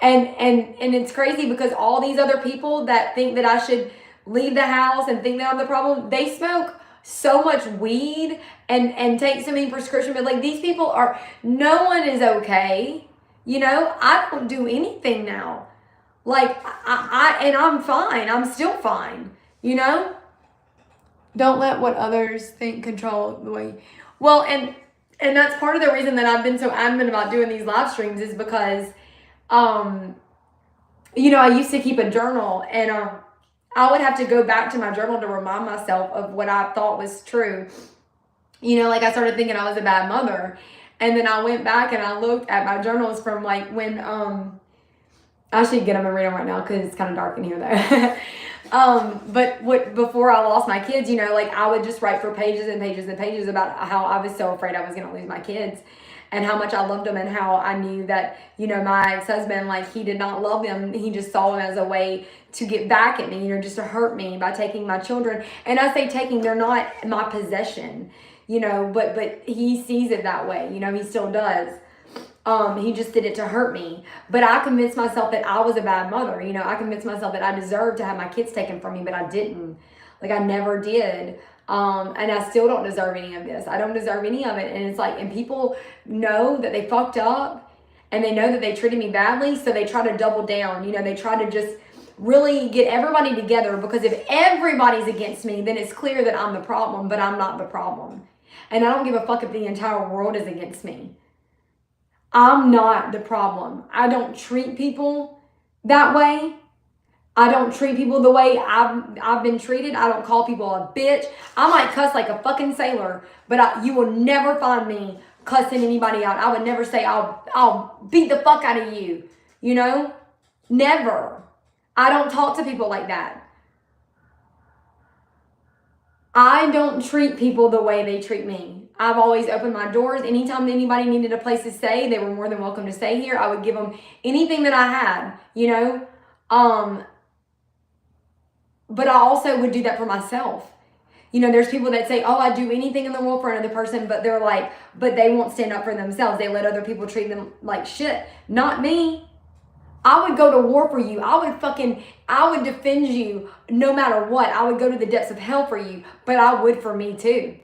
And it's crazy because all these other people that think that I should leave the house and think that I'm the problem, they smoke so much weed and take so many prescriptions. But like, these people no one is okay. I don't do anything now. Like, and I'm fine. I'm still fine. Don't let what others think control the way. Well, and that's part of the reason that I've been so adamant about doing these live streams is because, I used to keep a journal, and I would have to go back to my journal to remind myself of what I thought was true. Like, I started thinking I was a bad mother, and then I went back and I looked at my journals from like when, I should get them and read them right now because it's kind of dark in here though. But before I lost my kids, like, I would just write for pages and pages and pages about how I was so afraid I was going to lose my kids and how much I loved them and how I knew that, my ex-husband, like, he did not love them. He just saw them as a way to get back at me, just to hurt me by taking my children. And I say taking, they're not my possession, but he sees it that way. He still does. He just did it to hurt me. But I convinced myself that I was a bad mother. I convinced myself that I deserved to have my kids taken from me, but I didn't. Like, I never did. And I still don't deserve any of this. I don't deserve any of it. And it's like, and people know that they fucked up and they know that they treated me badly. So they try to double down. They try to just really get everybody together, because if everybody's against me, then it's clear that I'm the problem, but I'm not the problem. And I don't give a fuck if the entire world is against me. I'm not the problem. I don't treat people that way. I don't treat people the way I've been treated. I don't call people a bitch. I might cuss like a fucking sailor, but you will never find me cussing anybody out. I would never say I'll beat the fuck out of you. You know? Never. I don't talk to people like that. I don't treat people the way they treat me. I've always opened my doors. Anytime anybody needed a place to stay, they were more than welcome to stay here. I would give them anything that I had, you know? But I also would do that for myself. You know, there's people that say, oh, I'd do anything in the world for another person, but they're like, but they won't stand up for themselves. They let other people treat them like shit. Not me. I would go to war for you. I would defend you no matter what. I would go to the depths of hell for you, but I would for me too.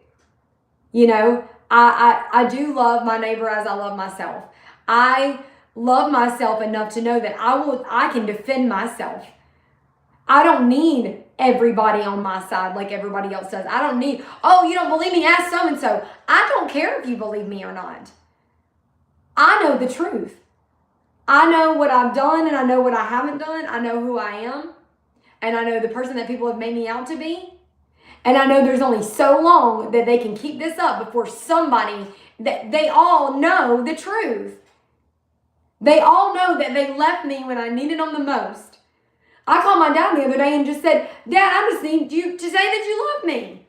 You know, I do love my neighbor as I love myself. I love myself enough to know that I can defend myself. I don't need everybody on my side like everybody else does. I don't need, oh, you don't believe me? Ask so-and-so. I don't care if you believe me or not. I know the truth. I know what I've done and I know what I haven't done. I know who I am. And I know the person that people have made me out to be. And I know there's only so long that they can keep this up before somebody, that they all know the truth. They all know that they left me when I needed them the most. I called my dad the other day and just said, Dad, I just need you to say that you love me.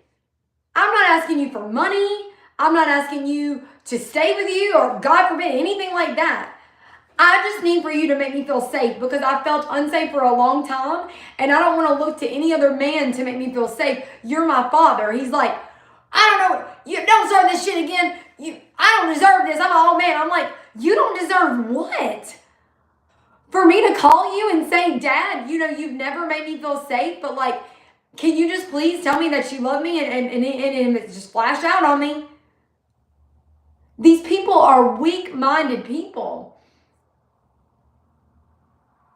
I'm not asking you for money. I'm not asking you to stay with you or, God forbid, anything like that. I just need for you to make me feel safe because I felt unsafe for a long time and I don't want to look to any other man to make me feel safe. You're my father. He's like, I don't know. You don't deserve this shit again. I don't deserve this. I'm an old man. I'm like, you don't deserve what? For me to call you and say, Dad, you know, you've never made me feel safe, but like, can you just please tell me that you love me and it just flash out on me? These people are weak-minded people.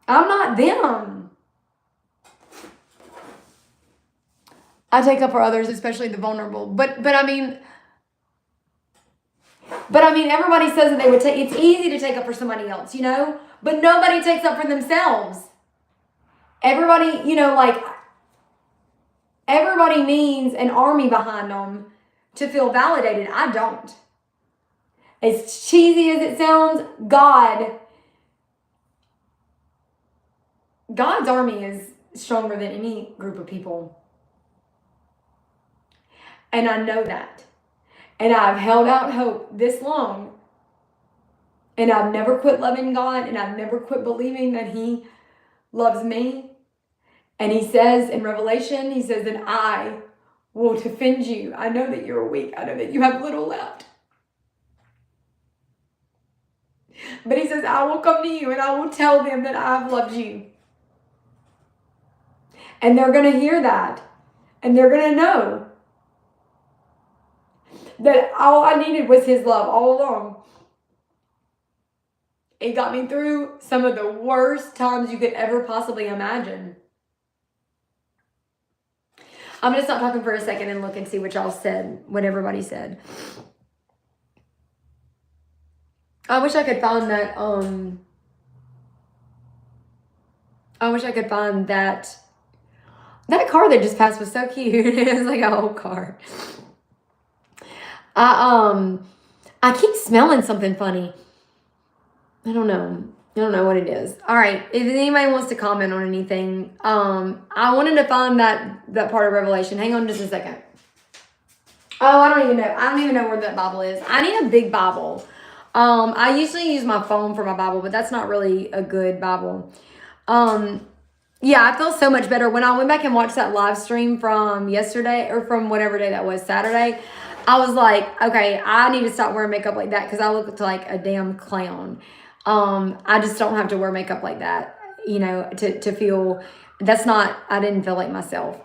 I'm not them. I take up for others, especially the vulnerable. But I mean, everybody says that they would take. It's easy to take up for somebody else, you know. But nobody takes up for themselves. Everybody, you know, like everybody needs an army behind them to feel validated. I don't. As cheesy as it sounds, God's army is stronger than any group of people. And I know that. And I've held out hope this long. And I've never quit loving God. And I've never quit believing that He loves me. And He says in Revelation, He says that I will defend you. I know that you're weak. I know that you have little left. But He says, I will come to you and I will tell them that I've loved you. And they're going to hear that. And they're going to know that all I needed was His love all along. It got me through some of the worst times you could ever possibly imagine. I'm going to stop talking for a second and look and see what y'all said, what everybody said. I wish I could find that, that car that just passed was so cute. It was like a whole car. I keep smelling something funny. I don't know what it is. All right. If anybody wants to comment on anything, I wanted to find that part of Revelation. Hang on just a second. Oh, I don't even know where that Bible is. I need a big Bible. I usually use my phone for my Bible, but that's not really a good Bible. Yeah, I feel so much better. When I went back and watched that live stream from yesterday or from whatever day that was, Saturday, I was like, okay, I need to stop wearing makeup like that because I look like a damn clown. I just don't have to wear makeup like that, you know, to feel, I didn't feel like myself.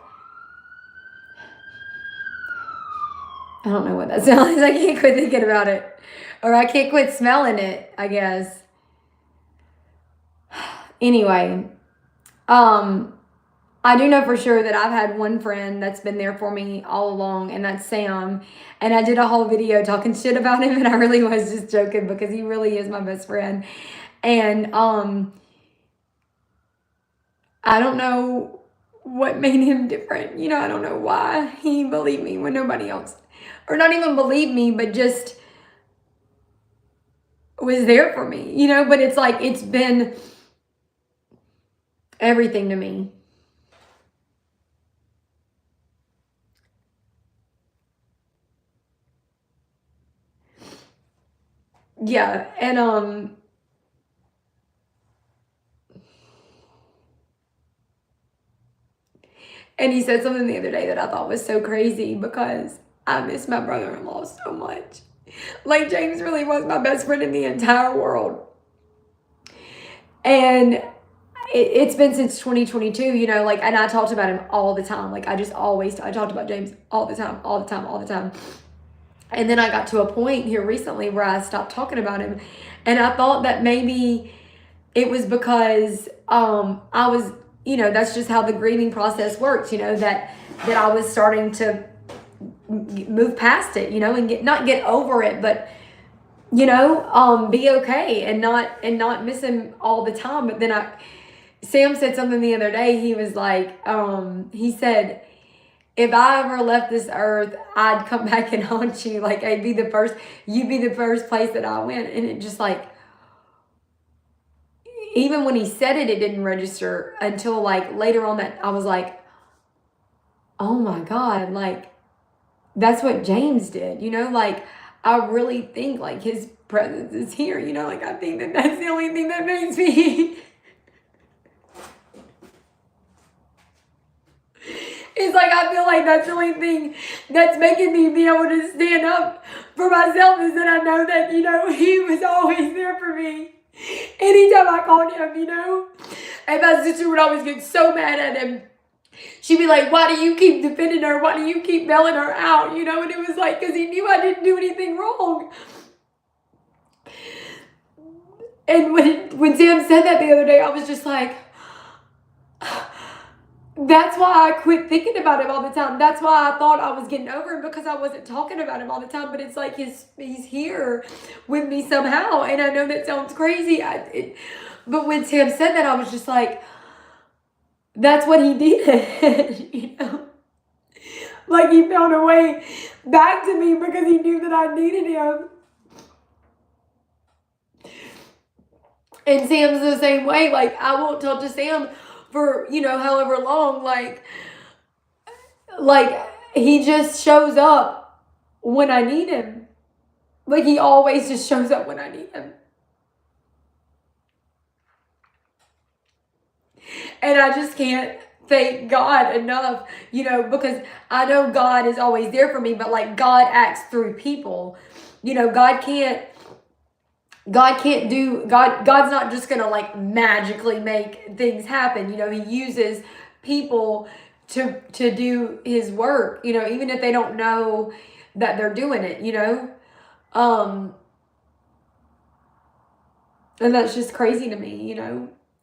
I don't know what that sounds like. I can't quit thinking about it. Or I can't quit smelling it, I guess. Anyway, I do know for sure that I've had one friend that's been there for me all along, and that's Sam. And I did a whole video talking shit about him, and I really was just joking because he really is my best friend. And I don't know what made him different. I don't know why he believed me when nobody else, or not even believed me, but just was there for me, but it's like, it's been everything to me. Yeah. And he said something the other day that I thought was so crazy, because I miss my brother-in-law so much. Like, James really was my best friend in the entire world. And it's been since 2022, like, and I talked about him all the time. Like, I talked about James all the time, all the time, all the time. And then I got to a point here recently where I stopped talking about him. And I thought that maybe it was because I was, that's just how the grieving process works, that I was starting to move past it, and not get over it, but be okay and not miss him all the time. But then Sam said something the other day. He was like, he said, if I ever left this earth, I'd come back and haunt you. Like, you'd be the first place that I went. And it just, like, even when he said it, it didn't register until, like, later on, that I was like, oh my God, like, that's what James did, like, I really think, like, his presence is here, like, I think that that's the only thing that makes me it's like, I feel like that's the only thing that's making me be able to stand up for myself, is that I know that, he was always there for me. Anytime I called him, and my sister would always get so mad at him. She'd be like, why do you keep defending her? Why do you keep bailing her out? And it was like, because he knew I didn't do anything wrong. And when Sam said that the other day, I was just like, that's why I quit thinking about him all the time. That's why I thought I was getting over him, because I wasn't talking about him all the time. But it's like he's here with me somehow. And I know that sounds crazy. But when Sam said that, I was just like, that's what he did. Like, he found a way back to me because he knew that I needed him. And Sam's the same way. Like, I won't talk to Sam for, however long. Like, he just shows up when I need him. Like, he always just shows up when I need him. And I just can't thank God enough, because I know God is always there for me, but, like, God acts through people. God's not just gonna, like, magically make things happen. He uses people to do his work, even if they don't know that they're doing it, and that's just crazy to me,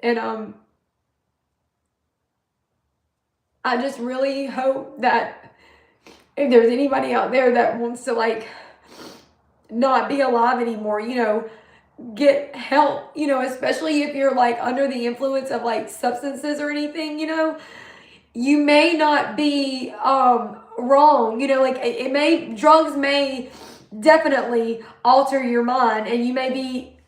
and I just really hope that if there's anybody out there that wants to, like, not be alive anymore, get help, especially if you're, like, under the influence of, like, substances or anything, you may not be wrong, like, drugs may definitely alter your mind, and you may be,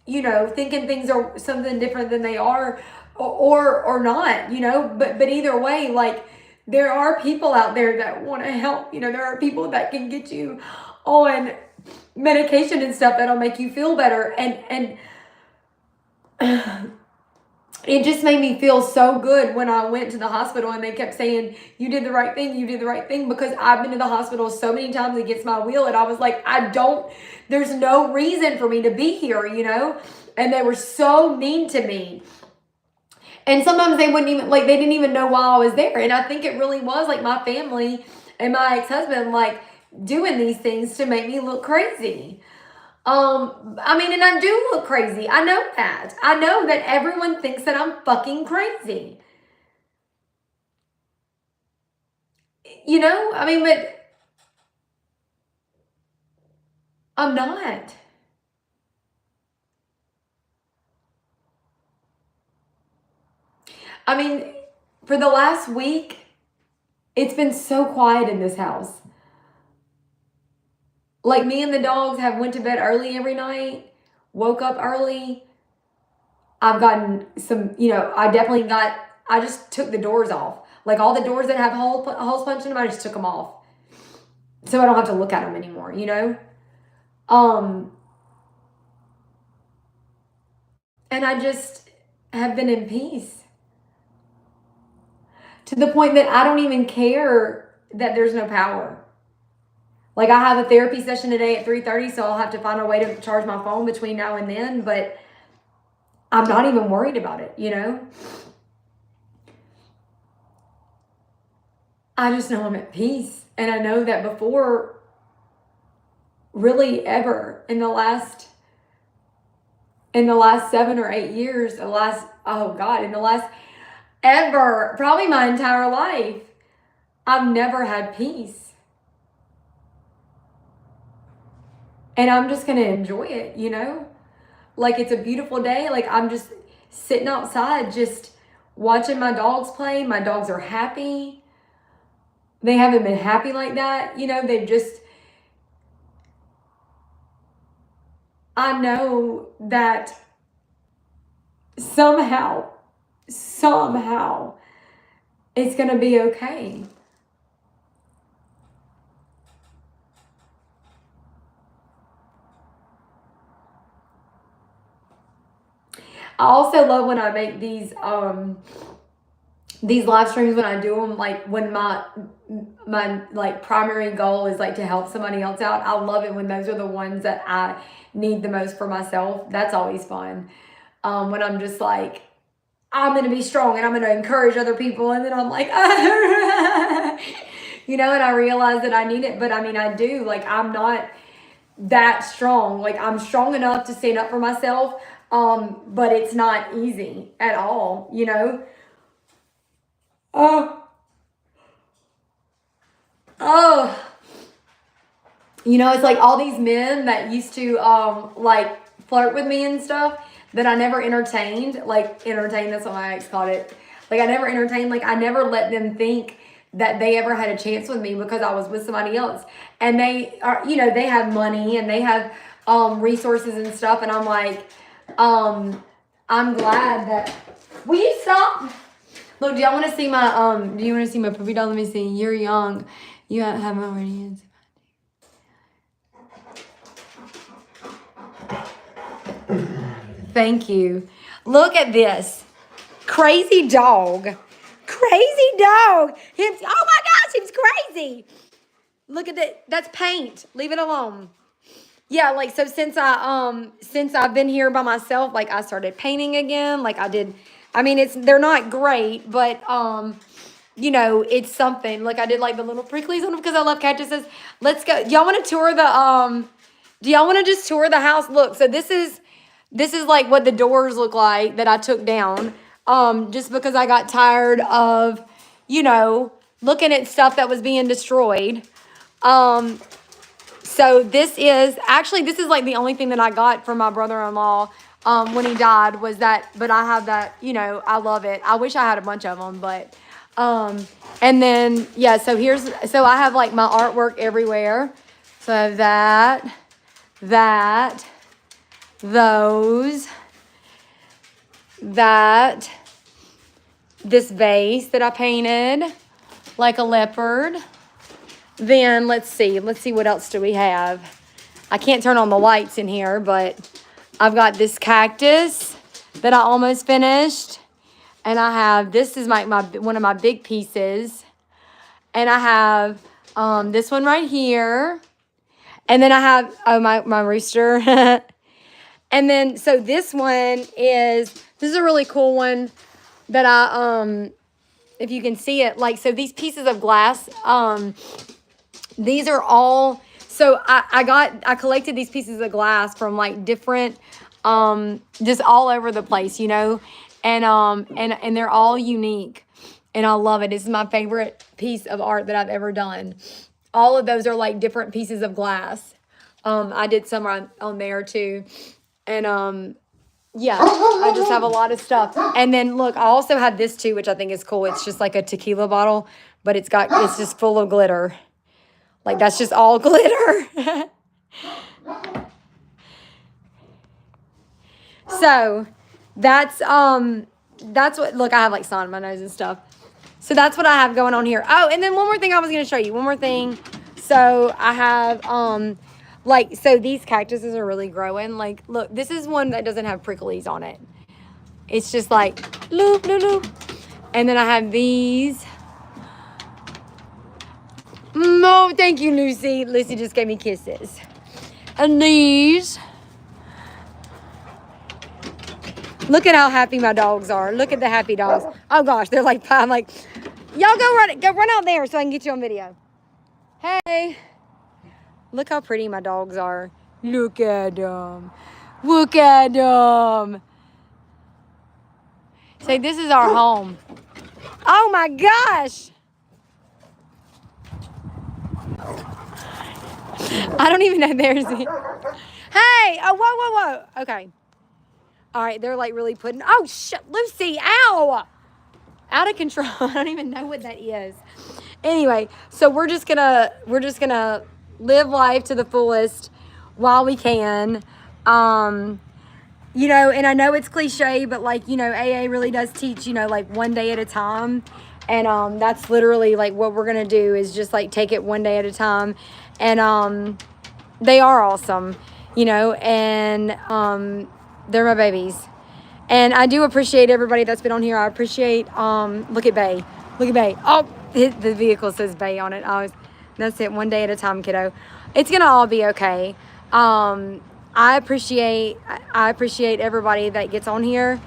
thinking things are something different than they are, or not, but either way, like, there are people out there that want to help, there are people that can get you on medication and stuff that'll make you feel better, and it just made me feel so good when I went to the hospital and they kept saying, you did the right thing, because I've been to the hospital so many times against my will, and I was like, there's no reason for me to be here, and they were so mean to me. And sometimes they wouldn't even, like, they didn't even know why I was there. And I think it really was, like, my family and my ex-husband, like, doing these things to make me look crazy. I mean, and I do look crazy. I know that. I know that everyone thinks that I'm fucking crazy. I mean, but I'm not. I mean, for the last week, it's been so quiet in this house. Like, me and the dogs have went to bed early every night, woke up early. I've gotten some, I just took the doors off. Like, all the doors that have holes punched in them, I just took them off. So I don't have to look at them anymore, And I just have been in peace. To the point that I don't even care that there's no power. Like, I have a therapy session today at 3:30, so I'll have to find a way to charge my phone between now and then, but I'm not even worried about it, I just know I'm at peace. And I know that before, really ever, in the last 7 or 8 years, in the last ever, probably my entire life, I've never had peace. And I'm just going to enjoy it, Like, it's a beautiful day. Like, I'm just sitting outside, just watching my dogs play. My dogs are happy. They haven't been happy like that. They've just, I know that somehow, it's going to be okay. I also love when I make these live streams, when I do them, like, when my like primary goal is like to help somebody else out. I love it when those are the ones that I need the most for myself. That's always fun. When I'm just like, I'm going to be strong and I'm going to encourage other people. And then I'm like, and I realize that I need it. But I mean, I do. Like, I'm not that strong. Like, I'm strong enough to stand up for myself. But it's not easy at all, it's like all these men that used to, like, flirt with me and stuff that I never entertained. That's what my ex called it. Like, I never entertained, like, I never let them think that they ever had a chance with me because I was with somebody else. And they are, they have money and they have, resources and stuff. And I'm like, I'm glad that, will you stop? Look, do y'all want to see my puppy dog? Let me see. You're young. You have already answered. Thank you. Look at this. Crazy dog. Crazy dog. Oh my gosh, he's crazy. Look at that. That's paint. Leave it alone. Yeah, like, so since I've been here by myself, like, I started painting again. Like, I did. I mean, they're not great, but it's something. Like, I did like the little pricklies on them because I love cactuses. Let's go. Do y'all want to tour do y'all want to just tour the house? Look, so this is like what the doors look like that I took down. Just because I got tired of, looking at stuff that was being destroyed. So this is like the only thing that I got from my brother-in-law when he died was that, but I have that, I love it. I wish I had a bunch of them, but, and then, yeah, so I have like my artwork everywhere. So I have this vase that I painted like a leopard. Then let's see what else do we have. I can't turn on the lights in here, but I've got this cactus that I almost finished. And I have, this is my one of my big pieces. And I have this one right here. And then I have my rooster. And then, so this is a really cool one that I, if you can see it, like, so these pieces of glass, these are all, so I collected these pieces of glass from like different, just all over the place, and they're all unique and I love it. This is my favorite piece of art that I've ever done. All of those are like different pieces of glass. I did some on there too. And, yeah, I just have a lot of stuff. And then look, I also had this too, which I think is cool. It's just like a tequila bottle, but it's just full of glitter. Like that's just all glitter. So that's what, look, I have like snot in my nose and stuff. So that's what I have going on here. Oh, and then one more thing I was going to show you. One more thing. So I have, so these cactuses are really growing. Like, look, this is one that doesn't have pricklies on it. It's just like, loop, loop, loop. And then I have these. No, thank you, Lucy. Lucy just gave me kisses. And these. Look at how happy my dogs are. Look at the happy dogs. Oh gosh, they're like, I'm like, y'all go run out there so I can get you on video. Hey, look how pretty my dogs are. Look at them. Look at them. Say, this is our home. Oh my gosh. I don't even know there's it. Hey, oh, whoa. Okay. All right, they're like really putting, oh shit, Lucy, ow. Out of control. I don't even know what that is. Anyway, so we're just gonna live life to the fullest while we can. You know, and I know it's cliche, but like, you know, AA really does teach, you know, like one day at a time. And that's literally like what we're gonna do is just like take it one day at a time. And they are awesome, you know, and they're my babies. And I do appreciate everybody that's been on here. I appreciate, look at Bay. Look at Bay. Oh, the vehicle says Bay on it. That's it. One day at a time, kiddo. It's going to all be okay. I appreciate everybody that gets on here.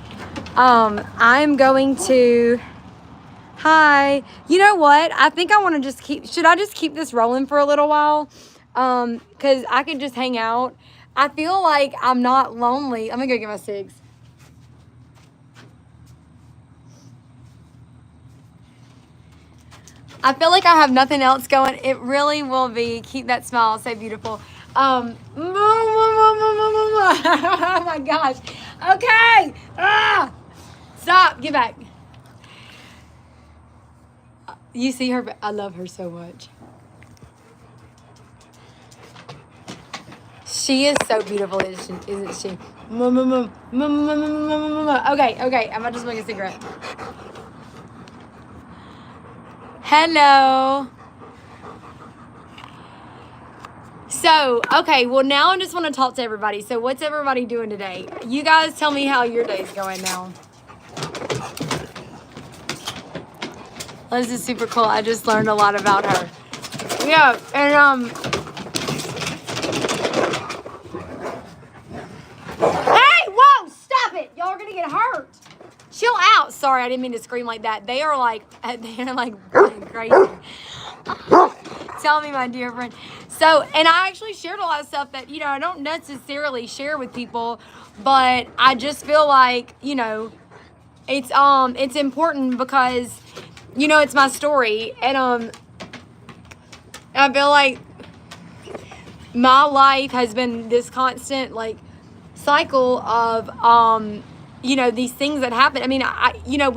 I'm going to, hi. You know what? I think I want to should I just keep this rolling for a little while? Because I could just hang out. I feel like I'm not lonely. I'm going to go get my cigs. I feel like I have nothing else going. It really will be. Keep that smile so beautiful. Oh my gosh. Okay. Stop. Get back. You see her? I love her so much. She is so beautiful, isn't she? Okay. I'm about to smoke a cigarette. Hello. So, okay, well now I just want to talk to everybody. So what's everybody doing today? You guys tell me how your day's going now. Liz is super cool. I just learned a lot about her. Yeah, and hey, whoa, stop it. Y'all are gonna get hurt. Chill out. Sorry, I didn't mean to scream like that. They're like crazy. Tell me, my dear friend. So, and I actually shared a lot of stuff that, you know, I don't necessarily share with people, but I just feel like, you know, it's important because, you know, it's my story. And I feel like my life has been this constant like cycle of you know, these things that happen. I mean, you know,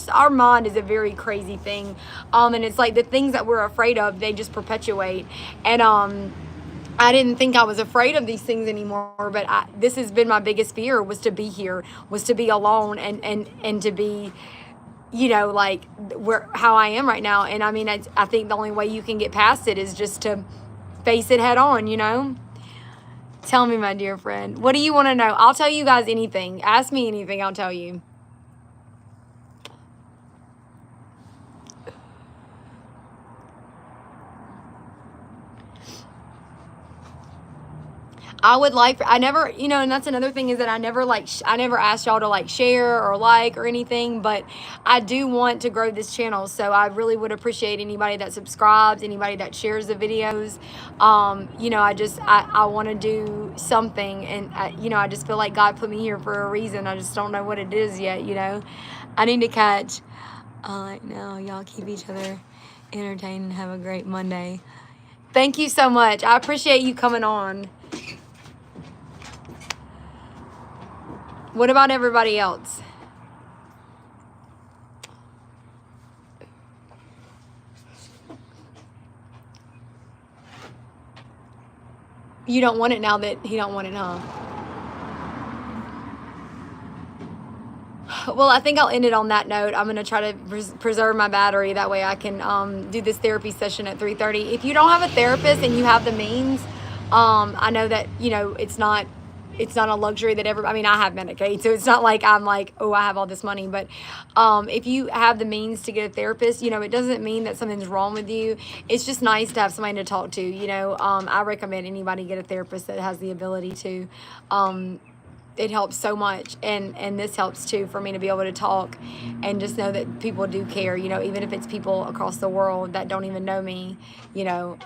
our mind is a very crazy thing. And it's like the things that we're afraid of, they just perpetuate. And I didn't think I was afraid of these things anymore, but this has been my biggest fear, was to be here, was to be alone and to be, you know, like how I am right now. And I mean, I think the only way you can get past it is just to face it head on, you know? Tell me, my dear friend. What do you want to know? I'll tell you guys anything. Ask me anything, I'll tell you. I never, you know, and that's another thing is that I never asked y'all to like share or like or anything, but I do want to grow this channel. So I really would appreciate anybody that subscribes, anybody that shares the videos. You know, I want to do something, and you know, I just feel like God put me here for a reason. I just don't know what it is yet, you know. I need to catch. No, y'all keep each other entertained and have a great Monday. Thank you so much. I appreciate you coming on. What about everybody else? You don't want it now that he don't want it, huh? Well, I think I'll end it on that note. I'm going to try to preserve my battery. That way I can do this therapy session at 3:30. If you don't have a therapist and you have the means, I know that, you know, it's not a luxury that I mean, I have Medicaid, so it's not like I'm like, oh, I have all this money. But if you have the means to get a therapist, you know, it doesn't mean that something's wrong with you. It's just nice to have somebody to talk to, you know. I recommend anybody get a therapist that has the ability to. It helps so much, and this helps too, for me to be able to talk and just know that people do care, you know, even if it's people across the world that don't even know me, you know.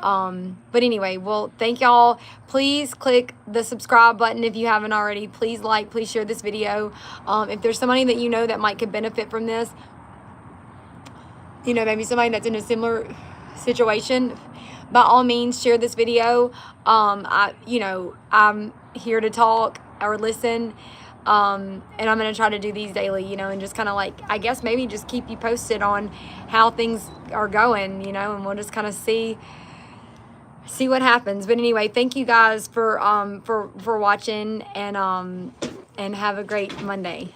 But anyway, well, thank y'all. Please click the subscribe button if you haven't already. Please like, please share this video. If there's somebody that you know that might could benefit from this, you know, maybe somebody that's in a similar situation, by all means share this video. You know, I'm here to talk or listen, and I'm going to try to do these daily, you know, and just kind of like, I guess maybe just keep you posted on how things are going, you know, and we'll just kind of see what happens. But anyway, thank you guys for watching, and have a great Monday.